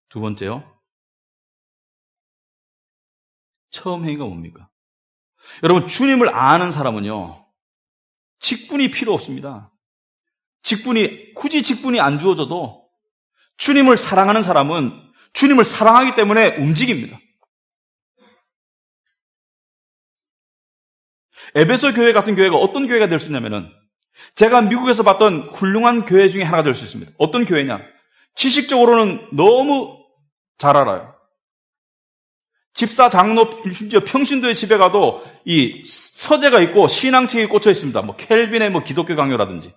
두 번째요. 처음 행위가 뭡니까? 여러분, 주님을 아는 사람은요, 직분이 필요 없습니다. 굳이 직분이 안 주어져도 주님을 사랑하는 사람은 주님을 사랑하기 때문에 움직입니다. 에베소 교회 같은 교회가 어떤 교회가 될 수 있냐면은 제가 미국에서 봤던 훌륭한 교회 중에 하나가 될 수 있습니다. 어떤 교회냐? 지식적으로는 너무 잘 알아요. 집사, 장로, 심지어 평신도의 집에 가도 이 서재가 있고 신앙책이 꽂혀 있습니다. 뭐 켈빈의 기독교 강요라든지.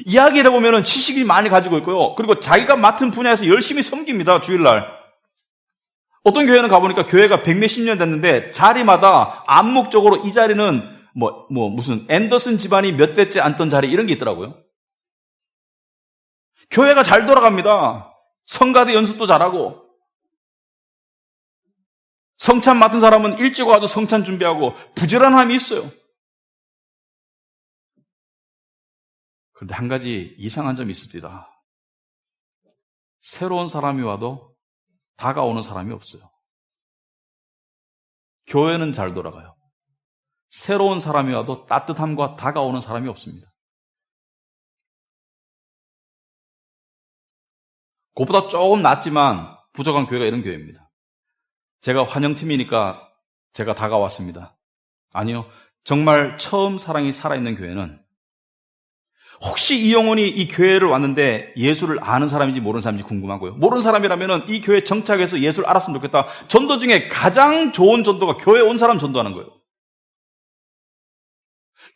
이야기를 해보면 지식이 많이 가지고 있고요. 그리고 자기가 맡은 분야에서 열심히 섬깁니다. 주일날. 어떤 교회는 가보니까 교회가 100몇십 년 됐는데 자리마다 암묵적으로 이 자리는 무슨 앤더슨 집안이 몇 대째 앉던 자리 이런 게 있더라고요. 교회가 잘 돌아갑니다. 성가대 연습도 잘하고. 성찬 맡은 사람은 일찍 와도 성찬 준비하고 부지런함이 있어요. 그런데 한 가지 이상한 점이 있습니다. 새로운 사람이 와도 다가오는 사람이 없어요. 교회는 잘 돌아가요. 새로운 사람이 와도 따뜻함과 다가오는 사람이 없습니다. 그것보다 조금 낫지만 부족한 교회가 이런 교회입니다. 제가 환영팀이니까 제가 다가왔습니다. 아니요. 정말 처음 사랑이 살아있는 교회는 혹시 이 영혼이 이 교회를 왔는데 예수를 아는 사람인지 모르는 사람인지 궁금하고요. 모르는 사람이라면 이 교회 정착해서 예수를 알았으면 좋겠다. 전도 중에 가장 좋은 전도가 교회에 온 사람 전도하는 거예요.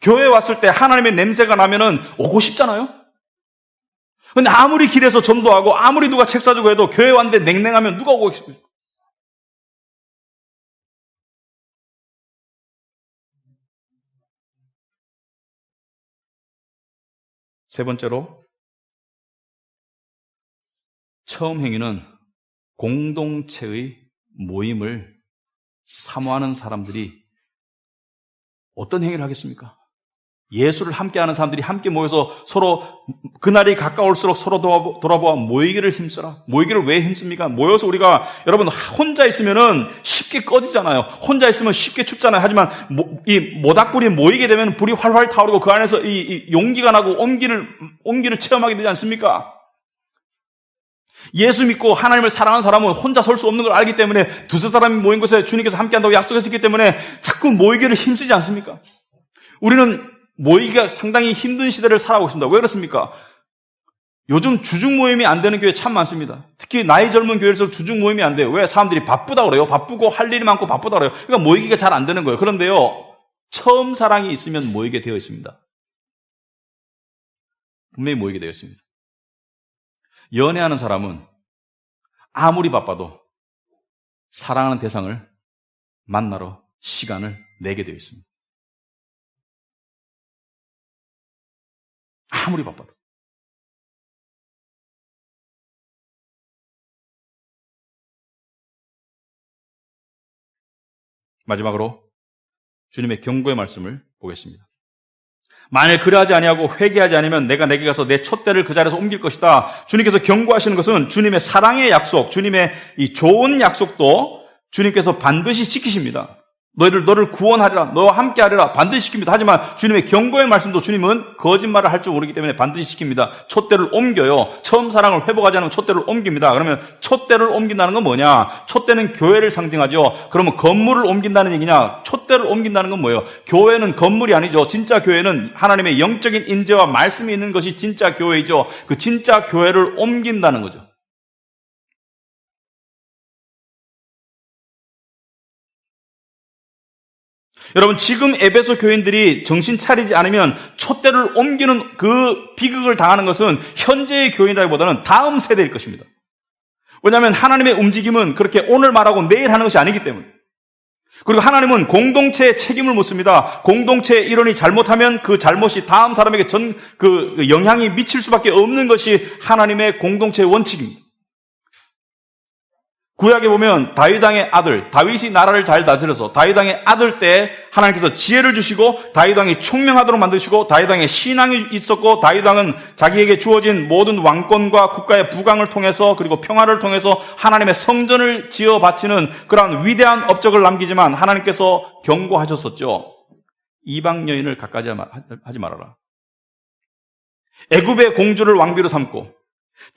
교회에 왔을 때 하나님의 냄새가 나면은 오고 싶잖아요? 근데 아무리 길에서 전도하고 아무리 누가 책 사주고 해도 교회 왔는데 냉랭하면 누가 오고 싶어요? 세 번째로, 처음 행위는 공동체의 모임을 사모하는 사람들이 어떤 행위를 하겠습니까? 예수를 함께하는 사람들이 함께 모여서 서로 그날이 가까울수록 서로 돌아보아 모이기를 힘써라. 모이기를 왜 힘씁니까? 모여서 우리가 여러분 혼자 있으면은 쉽게 꺼지잖아요. 혼자 있으면 쉽게 춥잖아요. 하지만 이 모닥불이 모이게 되면 불이 활활 타오르고 그 안에서 이 용기가 나고 온기를 체험하게 되지 않습니까? 예수 믿고 하나님을 사랑하는 사람은 혼자 설 수 없는 걸 알기 때문에 두세 사람이 모인 곳에 주님께서 함께한다고 약속했기 때문에 자꾸 모이기를 힘쓰지 않습니까? 우리는 모이기가 상당히 힘든 시대를 살아가고 있습니다. 왜 그렇습니까? 요즘 주중 모임이 안 되는 교회 참 많습니다. 특히 나이 젊은 교회에서 주중 모임이 안 돼요. 왜? 사람들이 바쁘다고 그래요. 바쁘고 할 일이 많고 바쁘다고 그래요. 그러니까 모이기가 잘 안 되는 거예요. 그런데요, 처음 사랑이 있으면 모이게 되어 있습니다. 분명히 모이게 되어 있습니다. 연애하는 사람은 아무리 바빠도 사랑하는 대상을 만나러 시간을 내게 되어 있습니다. 아무리 바빠도. 마지막으로 주님의 경고의 말씀을 보겠습니다. 만일 그러하지 아니하고 회개하지 않으면 내가 내게 가서 내 촛대를 그 자리에서 옮길 것이다. 주님께서 경고하시는 것은 주님의 사랑의 약속, 주님의 이 좋은 약속도 주님께서 반드시 지키십니다. 너를 구원하리라, 너와 함께 하리라 반드시 시킵니다. 하지만 주님의 경고의 말씀도 주님은 거짓말을 할 줄 모르기 때문에 반드시 시킵니다. 촛대를 옮겨요. 처음 사랑을 회복하지 않으면 촛대를 옮깁니다. 그러면 촛대를 옮긴다는 건 뭐냐? 촛대는 교회를 상징하죠. 그러면 건물을 옮긴다는 얘기냐? 촛대를 옮긴다는 건 뭐예요? 교회는 건물이 아니죠. 진짜 교회는 하나님의 영적인 인재와 말씀이 있는 것이 진짜 교회이죠. 그 진짜 교회를 옮긴다는 거죠. 여러분, 지금 에베소 교인들이 정신 차리지 않으면 촛대를 옮기는 그 비극을 당하는 것은 현재의 교인이라기보다는 다음 세대일 것입니다. 왜냐하면 하나님의 움직임은 그렇게 오늘 말하고 내일 하는 것이 아니기 때문에. 그리고 하나님은 공동체의 책임을 묻습니다. 공동체의 일원이 잘못하면 그 잘못이 다음 사람에게 그 영향이 미칠 수밖에 없는 것이 하나님의 공동체의 원칙입니다. 구약에 보면 다윗 왕의 아들, 다윗이 나라를 잘 다스려서 다윗 왕의 아들 때 하나님께서 지혜를 주시고 다윗 왕이 총명하도록 만드시고 다윗 왕의 신앙이 있었고 다윗 왕은 자기에게 주어진 모든 왕권과 국가의 부강을 통해서 그리고 평화를 통해서 하나님의 성전을 지어 바치는 그러한 위대한 업적을 남기지만 하나님께서 경고하셨었죠. 이방 여인을 가까이 하지 말아라. 애굽의 공주를 왕비로 삼고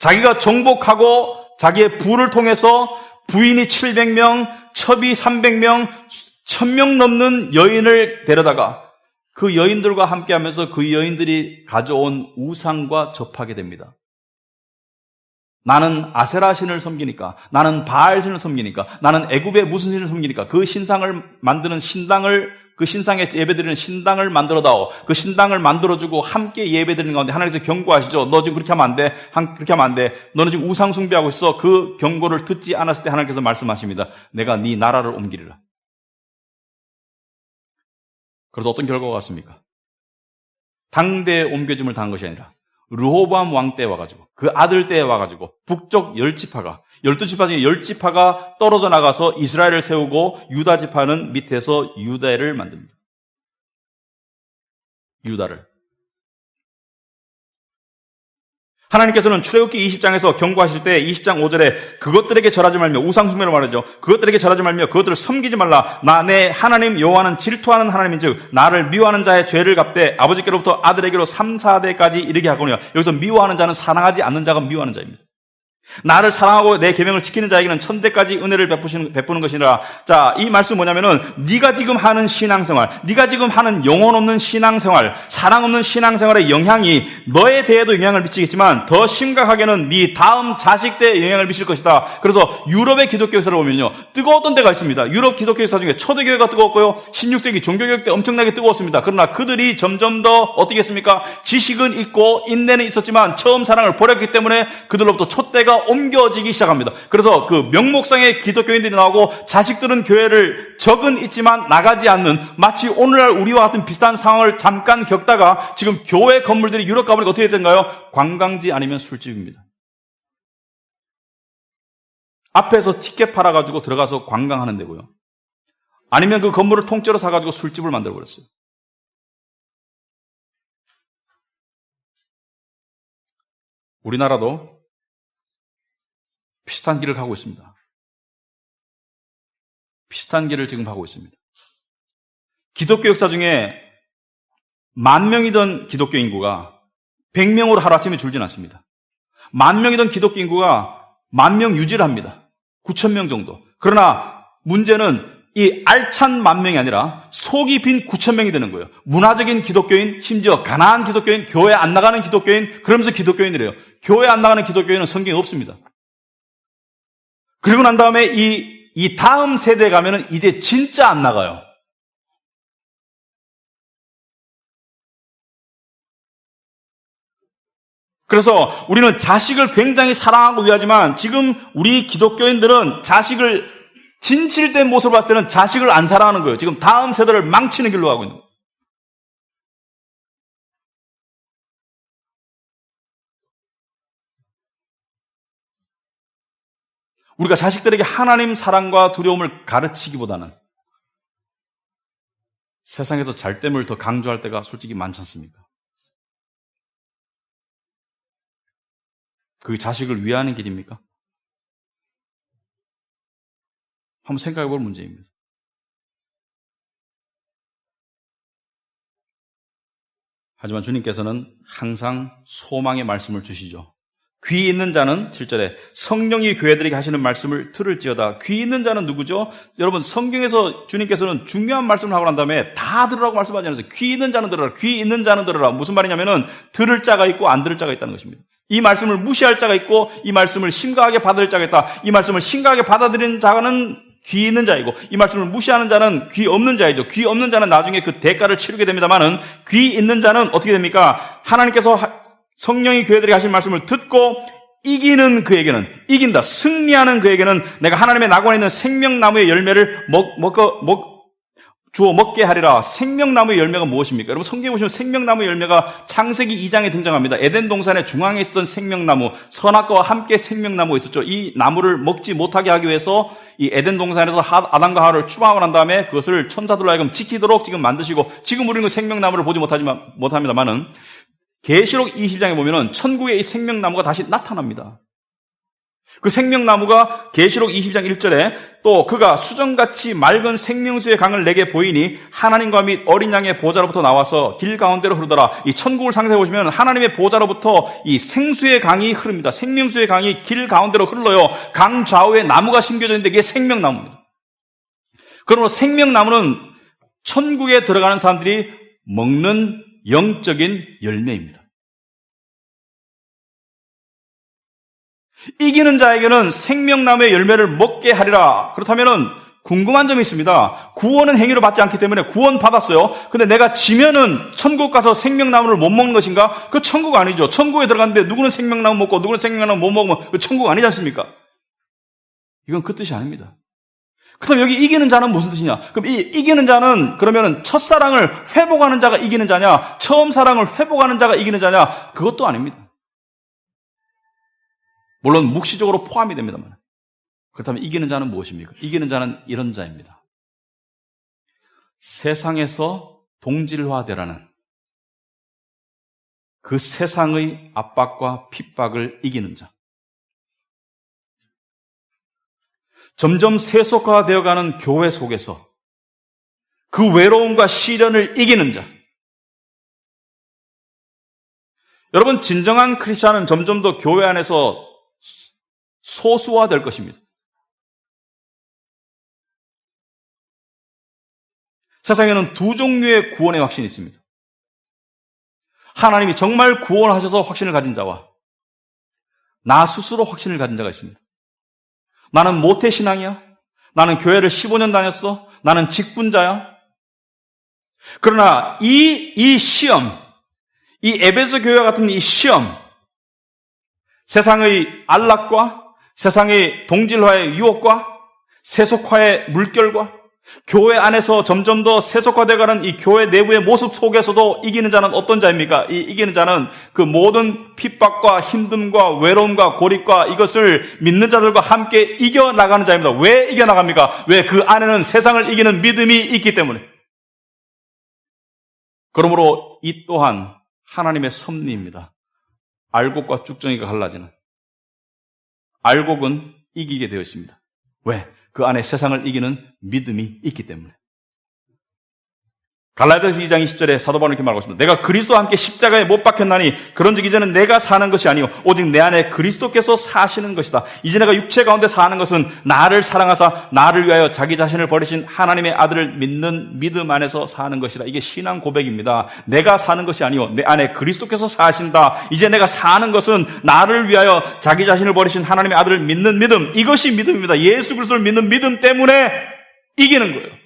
자기가 정복하고 자기의 부를 통해서 부인이 700명, 첩이 300명, 1000명 넘는 여인을 데려다가 그 여인들과 함께하면서 그 여인들이 가져온 우상과 접하게 됩니다. 나는 아세라 신을 섬기니까, 나는 바알 신을 섬기니까, 나는 애굽의 무슨 신을 섬기니까 그 신상을 만드는 신당을, 그 신상에 예배드리는 신당을 만들어다오. 그 신당을 만들어주고 함께 예배드리는 가운데 하나님께서 경고하시죠. 너 지금 그렇게 하면 안 돼. 그렇게 하면 안 돼. 너는 지금 우상 숭배하고 있어. 그 경고를 듣지 않았을 때 하나님께서 말씀하십니다. 내가 네 나라를 옮기리라. 그래서 어떤 결과가 왔습니까? 당대에 옮겨짐을 당한 것이 아니라 르호보암 왕 때에 와가지고 그 아들 때에 와가지고 북쪽 10지파가 12지파 중에 10지파가 떨어져 나가서 이스라엘을 세우고 유다 지파는 밑에서 유다를 만듭니다. 유다를. 하나님께서는 출애굽기 20장에서 경고하실 때 20장 5절에 그것들에게 절하지 말며 우상숭배를 말하죠. 그것들에게 절하지 말며 그것들을 섬기지 말라. 나 내 하나님 여호와는 질투하는 하나님인즉 나를 미워하는 자의 죄를 갚되 아버지께로부터 아들에게로 3, 4대까지 이르게 하거니와. 여기서 미워하는 자는 사랑하지 않는 자가 미워하는 자입니다. 나를 사랑하고 내 계명을 지키는 자에게는 1000대까지 은혜를 베푸는 것이라. 자, 이 말씀 뭐냐면은 네가 지금 하는 신앙생활, 네가 지금 하는 영혼 없는 신앙생활, 사랑 없는 신앙생활의 영향이 너에 대해도 영향을 미치겠지만 더 심각하게는 네 다음 자식 때에 영향을 미칠 것이다. 그래서 유럽의 기독교 역사를 보면요, 뜨거웠던 때가 있습니다. 유럽 기독교 역사 중에 초대교회가 뜨거웠고요, 16세기 종교개혁 때 엄청나게 뜨거웠습니다. 그러나 그들이 점점 더 어떻게 했습니까? 지식은 있고 인내는 있었지만 처음 사랑을 버렸기 때문에 그들로부터 촛대가 옮겨지기 시작합니다. 그래서 그 명목상의 기독교인들이 나오고 자식들은 교회를 적은 있지만 나가지 않는, 마치 오늘날 우리와 같은 비슷한 상황을 잠깐 겪다가 지금 교회 건물들이 유럽 가보니까 어떻게 되던가요? 관광지 아니면 술집입니다. 앞에서 티켓 팔아가지고 들어가서 관광하는 데고요. 아니면 그 건물을 통째로 사가지고 술집을 만들어버렸어요. 우리나라도 비슷한 길을 가고 있습니다. 비슷한 길을 지금 가고 있습니다. 기독교 역사 중에 10,000명이던 기독교 인구가 100명으로 하루아침에 줄진 않습니다. 10,000명이던 기독교 인구가 10,000명 유지를 합니다. 9,000명 정도. 그러나 문제는 이 알찬 10,000명이 아니라 속이 빈 9,000명이 되는 거예요. 문화적인 기독교인, 심지어 가난한 기독교인, 교회 안 나가는 기독교인, 그러면서 기독교인이래요. 교회 안 나가는 기독교인은 성경에 없습니다. 그리고 난 다음에 이 다음 세대에 가면은 이제 진짜 안 나가요. 그래서 우리는 자식을 굉장히 사랑하고 위하지만 지금 우리 기독교인들은 자식을 진실된 모습을 봤을 때는 자식을 안 사랑하는 거예요. 지금 다음 세대를 망치는 길로 가고 있는 거예요. 우리가 자식들에게 하나님 사랑과 두려움을 가르치기보다는 세상에서 잘됨을 더 강조할 때가 솔직히 많지 않습니까? 그게 자식을 위하는 길입니까? 한번 생각해 볼 문제입니다. 하지만 주님께서는 항상 소망의 말씀을 주시죠. 귀 있는 자는 7절에 성령이 교회들에게 하시는 말씀을 들을지어다. 귀 있는 자는 누구죠? 여러분, 성경에서 주님께서는 중요한 말씀을 하고 난 다음에 다 들으라고 말씀하지 않으세요. 귀 있는 자는 들으라. 귀 있는 자는 들으라. 무슨 말이냐면은 들을 자가 있고 안 들을 자가 있다는 것입니다. 이 말씀을 무시할 자가 있고 이 말씀을 심각하게 받을 자가 있다. 이 말씀을 심각하게 받아들이는 자는 귀 있는 자이고 이 말씀을 무시하는 자는 귀 없는 자이죠. 귀 없는 자는 나중에 그 대가를 치르게 됩니다만은 귀 있는 자는 어떻게 됩니까? 하나님께서 성령이 교회들에게 하신 말씀을 듣고 이기는 그에게는, 이긴다, 승리하는 그에게는 내가 하나님의 낙원에 있는 생명나무의 열매를 주어 먹게 하리라. 생명나무의 열매가 무엇입니까? 여러분, 성경에 보시면 생명나무의 열매가 창세기 2장에 등장합니다. 에덴 동산의 중앙에 있었던 생명나무, 선악과와 함께 생명나무가 있었죠. 이 나무를 먹지 못하게 하기 위해서 이 에덴 동산에서 아담과 하와를 추방하고 난 다음에 그것을 천사들로 하여금 지키도록 지금 만드시고, 지금 우리는 그 생명나무를 보지 못합니다만은 계시록 20장에 보면은 천국의 이 생명나무가 다시 나타납니다. 그 생명나무가 계시록 20장 1절에 또 그가 수정같이 맑은 생명수의 강을 내게 보이니 하나님과 및 어린 양의 보좌로부터 나와서 길 가운데로 흐르더라. 이 천국을 상상해 보시면 하나님의 보좌로부터 이 생수의 강이 흐릅니다. 생명수의 강이 길 가운데로 흘러요. 강 좌우에 나무가 심겨져 있는데 이게 생명나무입니다. 그러므로 생명나무는 천국에 들어가는 사람들이 먹는 영적인 열매입니다. 이기는 자에게는 생명나무의 열매를 먹게 하리라. 그렇다면은 궁금한 점이 있습니다. 구원은 행위로 받지 않기 때문에 구원 받았어요. 근데 내가 지면은 천국 가서 생명나무를 못 먹는 것인가? 그 천국 아니죠. 천국에 들어갔는데 누구는 생명나무 먹고 누구는 생명나무 못 먹으면 그 천국 아니지 않습니까? 이건 그 뜻이 아닙니다. 그럼 여기 이기는 자는 무슨 뜻이냐? 그럼 이 이기는 자는 그러면은 첫사랑을 회복하는 자가 이기는 자냐? 처음 사랑을 회복하는 자가 이기는 자냐? 그것도 아닙니다. 물론 묵시적으로 포함이 됩니다만. 그렇다면 이기는 자는 무엇입니까? 이기는 자는 이런 자입니다. 세상에서 동질화되라는 그 세상의 압박과 핍박을 이기는 자. 점점 세속화되어가는 교회 속에서 그 외로움과 시련을 이기는 자. 여러분, 진정한 크리스찬은 점점 더 교회 안에서 소수화될 것입니다. 세상에는 두 종류의 구원의 확신이 있습니다. 하나님이 정말 구원하셔서 확신을 가진 자와 나 스스로 확신을 가진 자가 있습니다. 나는 모태신앙이야. 나는 교회를 15년 다녔어. 나는 직분자야. 그러나 이 시험, 이 에베소 교회와 같은 이 시험, 세상의 안락과 세상의 동질화의 유혹과 세속화의 물결과 교회 안에서 점점 더 세속화되어가는 이 교회 내부의 모습 속에서도 이기는 자는 어떤 자입니까? 이 이기는 자는 그 모든 핍박과 힘듦과 외로움과 고립과 이것을 믿는 자들과 함께 이겨나가는 자입니다. 왜 이겨나갑니까? 왜? 그 안에는 세상을 이기는 믿음이 있기 때문에. 그러므로 이 또한 하나님의 섭리입니다. 알곡과 쭉정이가 갈라지는. 알곡은 이기게 되어 있습니다. 왜? 그 안에 세상을 이기는 믿음이 있기 때문에. 갈라디아서 2장 20절에 사도 바울은 이렇게 말하고 있습니다. 내가 그리스도와 함께 십자가에 못 박혔나니 그런즉 이제는 내가 사는 것이 아니요 오직 내 안에 그리스도께서 사시는 것이다. 이제 내가 육체 가운데 사는 것은 나를 사랑하사 나를 위하여 자기 자신을 버리신 하나님의 아들을 믿는 믿음 안에서 사는 것이다. 이게 신앙 고백입니다. 내가 사는 것이 아니요 내 안에 그리스도께서 사신다. 이제 내가 사는 것은 나를 위하여 자기 자신을 버리신 하나님의 아들을 믿는 믿음. 이것이 믿음입니다. 예수 그리스도를 믿는 믿음 때문에 이기는 거예요.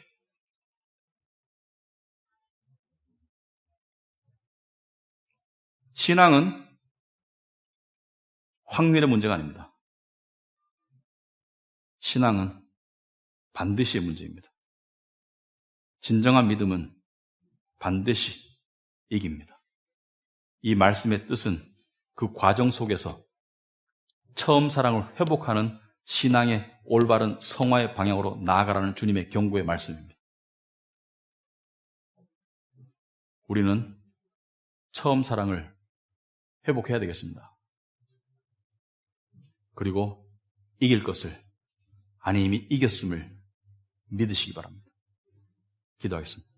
신앙은 확률의 문제가 아닙니다. 신앙은 반드시의 문제입니다. 진정한 믿음은 반드시 이깁니다. 이 말씀의 뜻은 그 과정 속에서 처음 사랑을 회복하는 신앙의 올바른 성화의 방향으로 나아가라는 주님의 경고의 말씀입니다. 우리는 처음 사랑을 회복해야 되겠습니다. 그리고 이길 것을, 아니 이미 이겼음을 믿으시기 바랍니다. 기도하겠습니다.